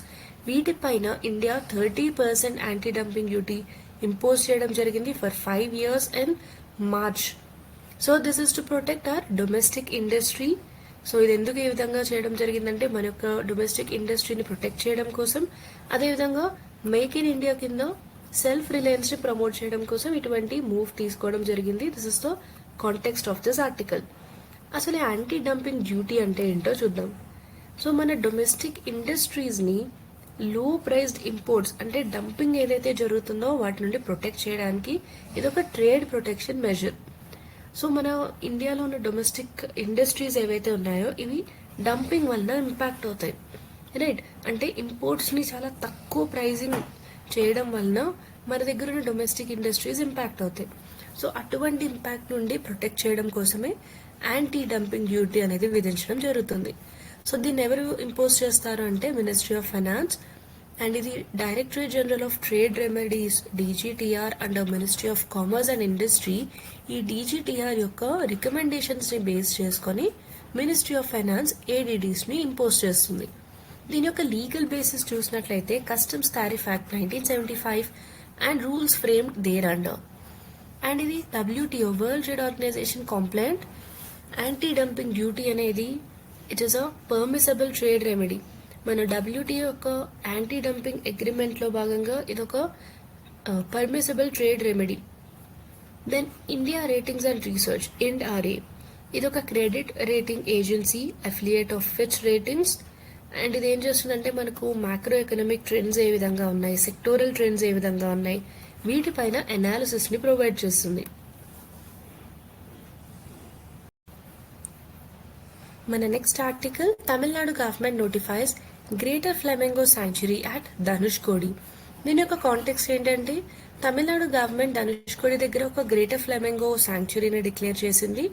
వీటిపైన India 30% anti dumping duty impose చేయడం జరిగింది for 5 years in March. So this is to protect our domestic industry. So ఇది ఎందుకు ఈ విధంగా చేయడం జరిగిందంటే మన యొక్క డొమెస్టిక్ ఇండస్ట్రీని ప్రొటెక్ట్ చేయడం కోసం, అదేవిధంగా మేక్ ఇన్ ఇండియా కింద సెల్ఫ్ రిలయన్స్ని ప్రమోట్ చేయడం కోసం ఇటువంటి మూవ్ తీసుకోవడం జరిగింది. This is the context of this article. అసలు యాంటీ డంపింగ్ డ్యూటీ అంటే ఏంటో చూద్దాం. సో మన డొమెస్టిక్ ఇండస్ట్రీస్ని లో ప్రైస్డ్ ఇంపోర్ట్స్ అంటే డంపింగ్ ఏదైతే జరుగుతుందో వాటి నుండి ప్రొటెక్ట్ చేయడానికి ఇదొక ట్రేడ్ ప్రొటెక్షన్ మెజర్. సో మన ఇండియాలో ఉన్న డొమెస్టిక్ ఇండస్ట్రీస్ ఏవైతే ఉన్నాయో ఇవి డంపింగ్ వలన ఇంపాక్ట్ అవుతాయి, రైట్? అంటే ఇంపోర్ట్స్ని చాలా తక్కువ ప్రైజింగ్ చేయడం వలన మన దగ్గర ఉన్న డొమెస్టిక్ ఇండస్ట్రీస్ ఇంపాక్ట్ అవుతాయి. సో అటువంటి ఇంపాక్ట్ నుండి ప్రొటెక్ట్ చేయడం కోసమే యాంటీ డంపింగ్ డ్యూటీ అనేది విధించడం జరుగుతుంది. సో దీన్ని ఎవరు ఇంపోజ్ చేస్తారు అంటే మినిస్ట్రీ ఆఫ్ ఫైనాన్స్, అండ్ ఇది directorate general of trade remedies DGTR under ministry of commerce and industry. ఈ DGTR యొక్క రికమెండేషన్స్ని బేస్ చేసుకొని మినిస్ట్రీ ఆఫ్ ఫైనాన్స్ ADDsని ఇంపోజ్ చేస్తుంది. దీని యొక్క లీగల్ బేసిస్ చూసినట్లయితే customs tariff act 1975 and rules framed thereunder. And ఇది WTO world trade organization compliant. Anti dumping duty అనేది it is a permissible trade remedy. మన WTO యొక్క యాంటీ డంపింగ్ అగ్రిమెంట్లో భాగంగా ఇదొక permissible trade remedy. Then India ratings and research INDRA, ఇదొక credit rating agency affiliate of Fitch ratings. And ఇది ఏం చేస్తుందంటే మనకు మ్యాక్రో ఎకనామిక్ ట్రెండ్స్ ఏ విధంగా ఉన్నాయి, సెక్టోరల్ ట్రెండ్స్ ఏ విధంగా ఉన్నాయి, వీటిపైన అనాలిసిస్ని ప్రొవైడ్ చేస్తుంది. మన next article Tamil Nadu government notifies greater flamingo sanctuary at Dhanushkodi. దీని యొక్క కాంటెక్స్ట్ ఏంటంటే తమిళనాడు గవర్నమెంట్ ధనుష్కోడి దగ్గర ఒక గ్రేటర్ ఫ్లెమింగో శాంక్చురీని డిక్లేర్ చేసింది.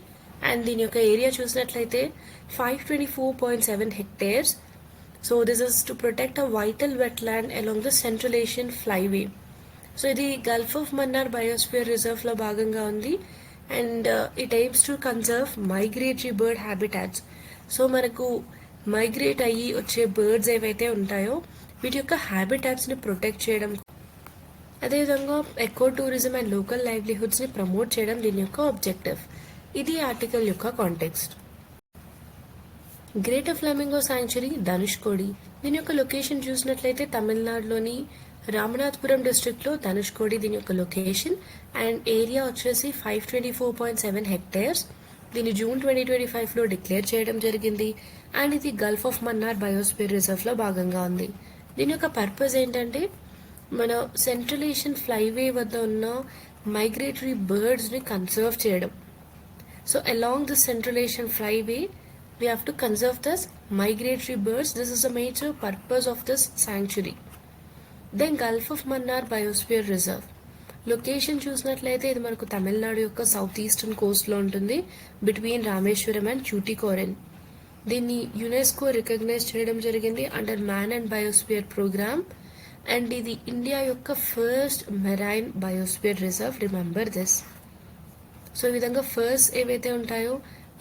అండ్ దీని యొక్క ఏరియా చూసినట్లయితే 524.7 hectares. So this is to protect a vital wetland along the central Asian flyway. So ఇది గల్ఫ్ ఆఫ్ మన్నార్ బయోస్ఫియర్ రిజర్వ్లో భాగంగా ఉంది. And it AIIMS to conserve migratory bird habitats. So మనకు migrate అయ్యి వచ్చే బర్డ్స్ ఏవైతే ఉంటాయో వీటి యొక్క హ్యాబిటాట్స్ని ప్రొటెక్ట్ చేయడం, అదేవిధంగా ఎకో టూరిజం అండ్ లోకల్ లైవ్లీహుడ్స్ని ప్రమోట్ చేయడం దీని యొక్క ఆబ్జెక్టివ్. ఇది ఆర్టికల్ యొక్క context. Greater flamingo sanctuary Dhanushkodi. దీని యొక్క లొకేషన్ చూసినట్లయితే తమిళనాడులోని రామనాథపురం డిస్ట్రిక్ట్లో ధనుష్కోడి దీని యొక్క లొకేషన్. అండ్ ఏరియా వచ్చేసి 524.7 hectares. దీన్ని జూన్ 2025లో డిక్లేర్ చేయడం జరిగింది. అండ్ ఇది గల్ఫ్ ఆఫ్ మన్నార్ బయోస్ఫియర్ రిజర్వ్లో భాగంగా ఉంది. దీని యొక్క పర్పస్ ఏంటంటే మన సెంట్రల్ ఏషియన్ ఫ్లైవే వద్ద ఉన్న మైగ్రేటరీ బర్డ్స్ని కన్సర్వ్ చేయడం. So along the central Asian flyway we have to conserve this migratory birds. This is the major purpose of this sanctuary. Then Gulf of Mannar Biosphere Reserve. Location చూసినట్లయితే ఇది మనకు తమిళనాడు యొక్క south eastern కోస్ట్లో ఉంటుంది, between Rameswaram and Tuticorin. దీన్ని UNESCO recognise చేయడం జరిగింది under man and biosphere programme. And ఇది India యొక్క first marine biosphere reserve, remember this. So ఈ విధంగా ఫస్ట్ ఏవైతే ఉంటాయో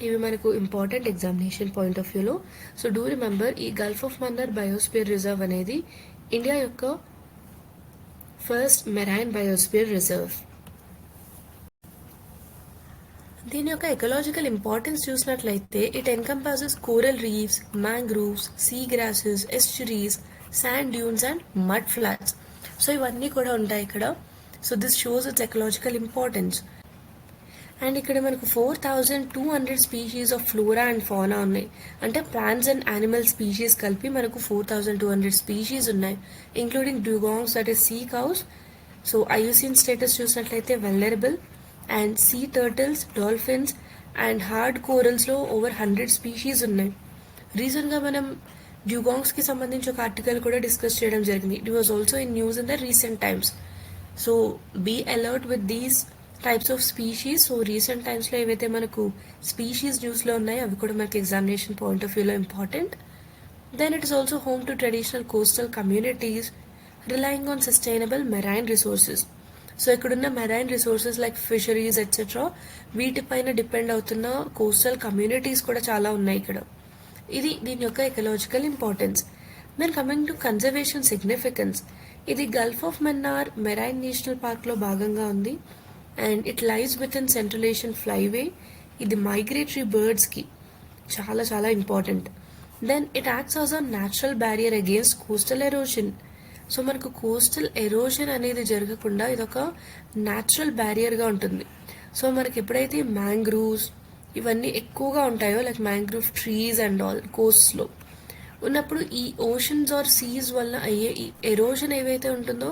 ఇవి మనకు ఇంపార్టెంట్ ఎగ్జామినేషన్ పాయింట్ ఆఫ్ వ్యూలో. సో డూ రిమెంబర్, ఈ gulf of Mannar biosphere reserve అనేది ఇండియా యొక్క ఫస్ట్ మెరైన్ బయోస్పియర్ రిజర్వ్. దీని యొక్క ఎకలాజికల్ ఇంపార్టెన్స్ చూసినట్లయితే it encompasses coral reefs, mangroves, seagrasses, estuaries, sand dunes and mudflats. So ఇవన్నీ కూడా ఉంటాయి ఇక్కడ. So this shows it's ecological importance. And ఇక్కడ మనకు 4200 species of flora and fauna ఉన్నాయి. అంటే ప్లాంట్స్ అండ్ యానిమల్ స్పీషీస్ కలిపి మనకు 4200 స్పీషీస్ ఉన్నాయి, including dugongs, that is sea cows. So IUCN status చూసినట్లయితే vulnerable. And sea turtles, dolphins and hard కోరల్స్లో over 100 species ఉన్నాయి. రీసెంట్గా మనం డ్యూగాంగ్స్కి సంబంధించి ఒక ఆర్టికల్ కూడా డిస్కస్ చేయడం జరిగింది. It was also in news in the recent times. So be alert with these types of species. So recent టైమ్స్లో ఏవైతే మనకు స్పీషీస్ న్యూస్లో ఉన్నాయో అవి కూడా మనకి ఎగ్జామినేషన్ పాయింట్ ఆఫ్ వ్యూలో important. Then it is also home to traditional coastal communities relying on sustainable marine resources. So ఇక్కడున్న marine resources like fisheries etcetera వీటిపైన డిపెండ్ అవుతున్న కోస్టల్ కమ్యూనిటీస్ కూడా చాలా ఉన్నాయి ఇక్కడ. ఇది దీని యొక్క ecological importance. Then coming to conservation significance, ఇది Gulf of Mannar marine national పార్క్లో భాగంగా ఉంది. And it lies with in Central Asian flyway. ఇది మైగ్రేటరీ బర్డ్స్కి చాలా చాలా important. Then it acts as a natural barrier against coastal erosion. So మనకు coastal erosion అనేది జరగకుండా ఇదొక న్యాచురల్ బ్యారియర్గా ఉంటుంది. సో మనకి ఎప్పుడైతే మ్యాంగ్రూవ్స్ ఇవన్నీ ఎక్కువగా ఉంటాయో, like mangrove trees and all కోస్ట్లో ఉన్నప్పుడు ఈ ఓషన్స్ ఆర్ సీస్ వల్ల అయ్యే ఈ ఎరోషన్ ఏవైతే ఉంటుందో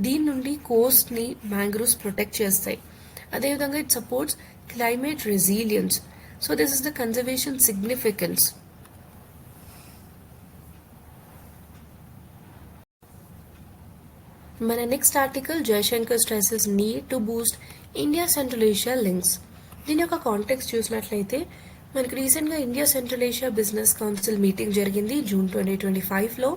దీని నుండి కోస్ట్ని మ్యాంగ్రూవ్స్ ప్రొటెక్ట్ చేస్తాయి. అదేవిధంగా it supports climate resilience. So this is the conservation significance. మన next article, Jaishankar stresses need to boost India Central Asia links. దీని యొక్క కాంటెక్స్ట్ చూసినట్లయితే మనకి రీసెంట్గా India Central Asia business council meeting జరిగింది జూన్ 2025లో.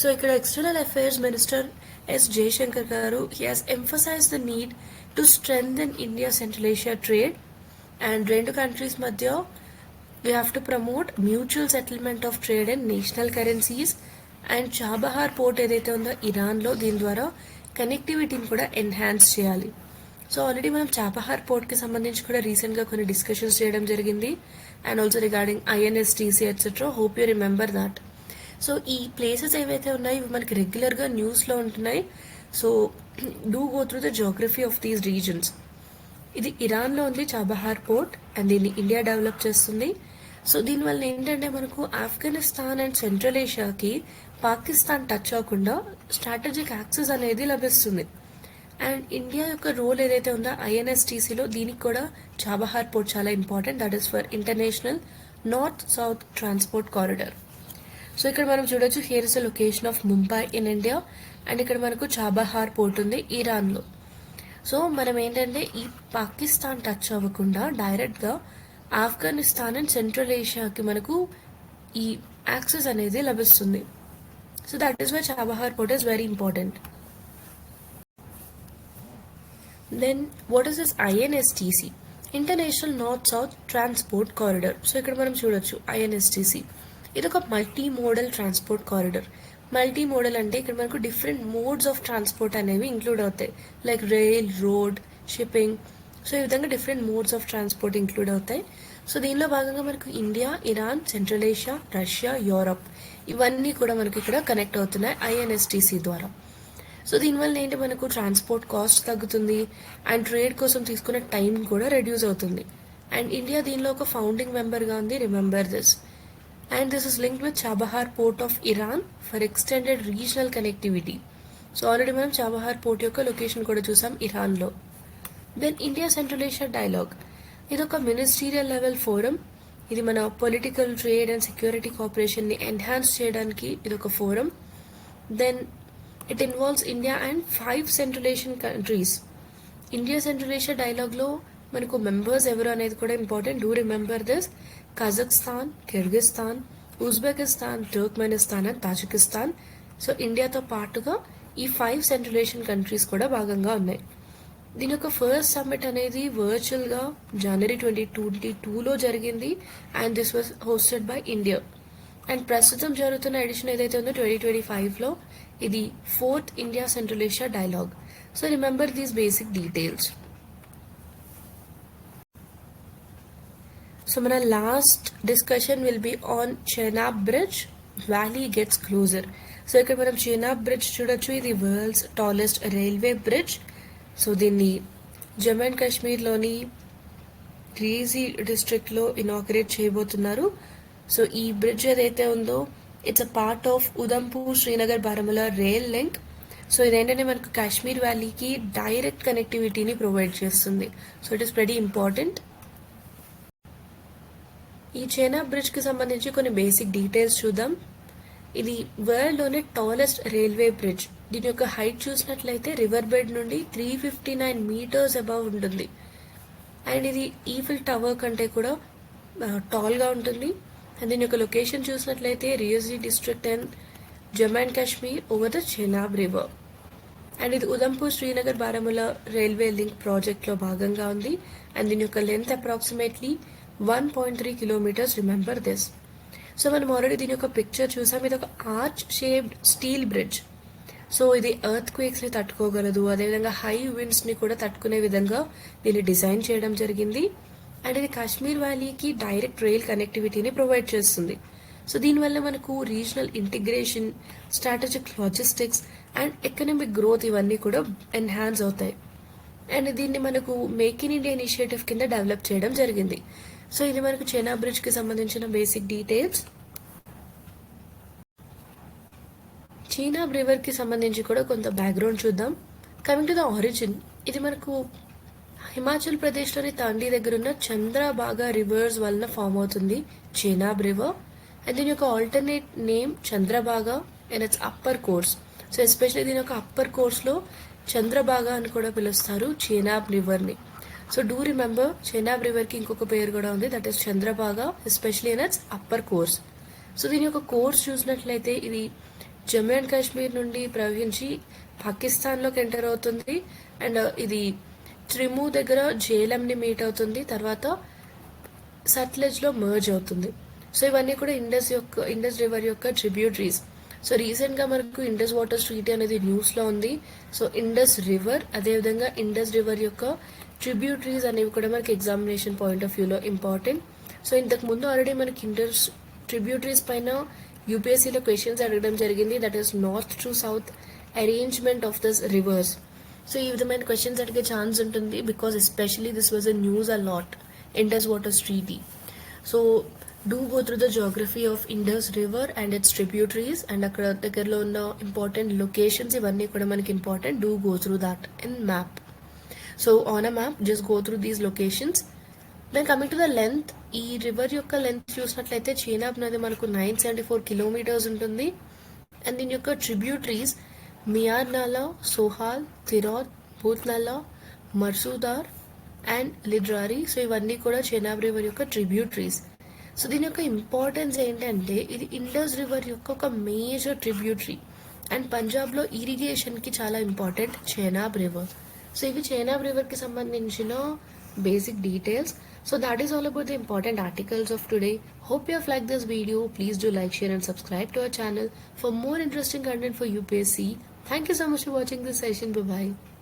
సో ఇక్కడ external affairs minister S Jaishankar గారు he has emphasize the need to strengthen India Central Asia trade. And రెండు కంట్రీస్ మధ్య we have to promote mutual settlement of trade and national currencies. And Chabahar port ఏదైతే ఉందో ఇరాన్లో, దీని ద్వారా కనెక్టివిటీని కూడా ఎన్హాన్స్ చేయాలి. సో ఆల్రెడీ మనం చాబహార్ పోర్ట్కి సంబంధించి కూడా రీసెంట్గా కొన్ని డిస్కషన్స్ చేయడం జరిగింది. And also regarding INSTC etcetera, hope you remember that. So ఈ ప్లేసెస్ ఏవైతే ఉన్నాయో ఇవి మనకి రెగ్యులర్గా న్యూస్లో ఉంటున్నాయి. So do go through the geography of these regions. ఇది ఇరాన్లో ఉంది చాబహార్ పోర్ట్, అండ్ దీన్ని ఇండియా డెవలప్ చేస్తుంది. సో దీనివల్ల ఏంటంటే మనకు ఆఫ్ఘనిస్తాన్ అండ్ సెంట్రల్ ఏషియాకి పాకిస్తాన్ టచ్ అవ్వకుండా స్ట్రాటజిక్ యాక్సెస్ అనేది లభిస్తుంది. అండ్ ఇండియా యొక్క రోల్ ఏదైతే ఉందో ఐఎన్ఎస్టీసీలో దీనికి కూడా చాబహార్ పోర్ట్ చాలా important. That is for international north south transport corridor. So ఇక్కడ మనం చూడొచ్చు, here is the location of Mumbai in India. And ఇక్కడ మనకు చాబహార్ పోర్ట్ ఉంది ఇరాన్లో. సో మనం ఏంటంటే ఈ పాకిస్తాన్ టచ్ అవ్వకుండా డైరెక్ట్గా ఆఫ్ఘనిస్తాన్ అండ్ సెంట్రల్ ఏషియాకి మనకు ఈ యాక్సెస్ అనేది లభిస్తుంది. So that is why Chabahar port is very important. Then what is this INSTC, international north south transport corridor. So ఇక్కడ మనం చూడొచ్చు ఐఎన్ఎస్టీసీ ఇది ఒక multi modal transport corridor. Multi modal అంటే ఇక్కడ మనకు డిఫరెంట్ మోడ్స్ ఆఫ్ ట్రాన్స్పోర్ట్ అనేవి ఇంక్లూడ్ అవుతాయి, like rail, road, shipping. So ఈ విధంగా different modes of transport include అవుతాయి. సో దీనిలో భాగంగా మనకు India, Iran, Central Asia, Russia, Europe ఇవన్నీ కూడా మనకి ఇక్కడ కనెక్ట్ అవుతున్నాయి ఐఎన్ఎస్టీసీ ద్వారా. సో దీనివల్ల ఏంటి మనకు ట్రాన్స్పోర్ట్ కాస్ట్ తగ్గుతుంది అండ్ ట్రేడ్ కోసం తీసుకునే టైం కూడా రెడ్యూస్ అవుతుంది. అండ్ ఇండియా దీనిలో ఒక ఫౌండింగ్ మెంబర్గా ఉంది, remember this. And this is linked with Chabahar port of Iran for extended regional connectivity. So already మనం చాబహార్ పోర్ట్ యొక్క లొకేషన్ కూడా చూసాం ఇరాన్లో. Then India Central Asia dialogue, ఇది ఒక మినిస్టీరియల్ లెవెల్ ఫోరం. ఇది మన పొలిటికల్, ట్రేడ్ అండ్ సెక్యూరిటీ కోఆపరేషన్ని ఎన్హాన్స్ చేయడానికి ఇది ఒక forum. Then it involves India and 5 Central Asian countries. India Central Asia డైలాగ్లో మనకు మెంబర్స్ ఎవరు అనేది కూడా important. Do remember this. Kazakhstan, Kyrgyzstan, Uzbekistan, Turkmenistan and Tajikistan. So ఇండియాతో పాటుగా ఈ 5 సెంట్రల్ ఏషియన్ కంట్రీస్ కూడా భాగంగా ఉన్నాయి. దీని యొక్క ఫస్ట్ సమ్మిట్ అనేది వర్చువల్గా జనవరి 2022లో జరిగింది and this was hosted by India. And ప్రస్తుతం జరుగుతున్న ఎడిషన్ ఏదైతే ఉందో 2025లో ఇది 4th India Central Asia dialogue. So remember these basic details. So మన last discussion will be on Chenab bridge, valley gets closer. So ఇక్కడ మనం చెనాబ్ బ్రిడ్జ్ చూడొచ్చు. ఇది world's tallest railway bridge. So దీన్ని జమ్మూ అండ్ కాశ్మీర్లోని రీజీ డిస్ట్రిక్ట్లో ఇనాగ్రేట్ చేయబోతున్నారు. సో ఈ బ్రిడ్జ్ ఏదైతే ఉందో it's a part of Udhampur Srinagar Baramulla rail link. So ఇదేంటంటే మనకు కాశ్మీర్ వ్యాలీకి డైరెక్ట్ కనెక్టివిటీని ప్రొవైడ్ చేస్తుంది. So it is very important. ఈ చెనాబ్ బ్రిడ్జ్కి సంబంధించి కొన్ని బేసిక్ డీటెయిల్స్ చూద్దాం. ఇది వరల్డ్లోనే టాలెస్ట్ రైల్వే బ్రిడ్జ్. దీని యొక్క హైట్ చూసినట్లయితే రివర్ బెడ్ నుండి 359 మీటర్స్ అబవ్ ఉంటుంది. అండ్ ఇది ఈఫిల్ టవర్ కంటే కూడా టాల్గా ఉంటుంది. అండ్ దీని యొక్క లొకేషన్ చూసినట్లయితే Reasi district and Jammu and Kashmir over the Chenab river. And ఇది ఉదంపూర్ శ్రీనగర్ బారాముల్లా రైల్వే లింక్ ప్రాజెక్ట్లో భాగంగా ఉంది. అండ్ దీని యొక్క length approximately 1.3 kilometres. Remember this. So మనం ఆల్రెడీ దీని యొక్క పిక్చర్ చూసాం. ఇది ఒక arch shaped steel bridge. So ఇది ఎర్త్ క్వేక్స్ని తట్టుకోగలదు, అదేవిధంగా హై విండ్స్ని కూడా తట్టుకునే విధంగా దీన్ని డిజైన్ చేయడం జరిగింది. అండ్ ఇది కాశ్మీర్ వ్యాలీకి డైరెక్ట్ రైల్ కనెక్టివిటీని ప్రొవైడ్ చేస్తుంది. సో దీనివల్ల మనకు regional integration, strategic logistics and economic growth ఇవన్నీ కూడా ఎన్హాన్స్ అవుతాయి. అండ్ దీన్ని మనకు మేక్ ఇన్ ఇండియా ఇనిషియేటివ్ కింద డెవలప్ చేయడం జరిగింది. సో ఇది మనకు చెనాబ్ బ్రిడ్జ్కి సంబంధించిన బేసిక్ డీటెయిల్స్. చెనాబ్ రివర్కి సంబంధించి కూడా కొంత బ్యాక్గ్రౌండ్ చూద్దాం. కమింగ్ టు ద ఆరిజిన్, ఇది మనకు హిమాచల్ ప్రదేశ్లోని తాండీ దగ్గర ఉన్న చంద్రబాగా రివర్స్ వలన ఫామ్ అవుతుంది చెనాబ్ రివర్. అండ్ దీని యొక్క alternate name Chandrabhaga and its upper course. So especially దీని యొక్క అప్పర్ కోర్స్లో చంద్రబాగా అని కూడా పిలుస్తారు చెనాబ్ రివర్ని. సో డూ రిమెంబర్ చెనాబ్ రివర్కి ఇంకొక పేరు కూడా ఉంది, that is Chandrabhaga, especially in its upper course. So దీని యొక్క కోర్స్ చూసినట్లయితే ఇది జమ్మూ అండ్ కాశ్మీర్ నుండి ప్రవహించి పాకిస్తాన్లోకి ఎంటర్ అవుతుంది. అండ్ ఇది త్రిము దగ్గర జేలంని మీట్ అవుతుంది, తర్వాత సట్లెజ్లో మర్జ్ అవుతుంది. సో ఇవన్నీ కూడా ఇండస్ రివర్ యొక్క ట్రిబ్యూటరీస్. సో రీసెంట్గా మనకు ఇండస్ వాటర్ ట్రీటీ అనేది న్యూస్లో ఉంది. సో ఇండస్ రివర్ అదేవిధంగా ఇండస్ రివర్ యొక్క ట్రిబ్యూటరీస్ అనేవి కూడా మనకి ఎగ్జామినేషన్ పాయింట్ ఆఫ్ వ్యూలో ఇంపార్టెంట్. సో ఇంతకు ముందు ఆల్రెడీ మనకి ఇండస్ ట్రిబ్యూటరీస్ పైన యూపీఎస్సీలో క్వశ్చన్స్ అడగడం జరిగింది, that is north to south arrangement of this rivers. So ఈ విధమైన క్వశ్చన్స్ అడిగే ఛాన్స్ ఉంటుంది because especially this was a news a lot, Indus water treaty. So do go through the geography of Indus river and its tributaries and అక్కడ దగ్గరలో ఉన్న important locations ఇవన్నీ కూడా మనకి important. Do go through that in map. So on a map just go through these locations. Then coming to the length, ఈ river యొక్క length చూసినట్లయితే చెనాబ్ నది మనకు 974 కిలోమీటర్స్ ఉంటుంది. అండ్ దీని యొక్క ట్రిబ్యూటరీస్ మియార్ నాలా, సోహాల్, తిరాద్, భూత్నాలా, మర్సూదార్ అండ్ లిడ్రారీ. సో ఇవన్నీ కూడా చెనాబ్ రివర్ యొక్క ట్రిబ్యూటరీస్. సో దీని యొక్క ఇంపార్టెన్స్ ఏంటంటే ఇది ఇండస్ రివర్ యొక్క ఒక మేజర్ ట్రిబ్యూటరీ అండ్ పంజాబ్లో ఇరిగేషన్కి చాలా ఇంపార్టెంట్ చెనాబ్ రివర్. సో ఇవి చెనాబ్ రివర్కి సంబంధించిన basic details. So that is all about the important articles of today. Hope you have liked this video. Please do like, share and subscribe to our channel for more interesting content for UPSC. Thank you so much for watching this session. Bye bye.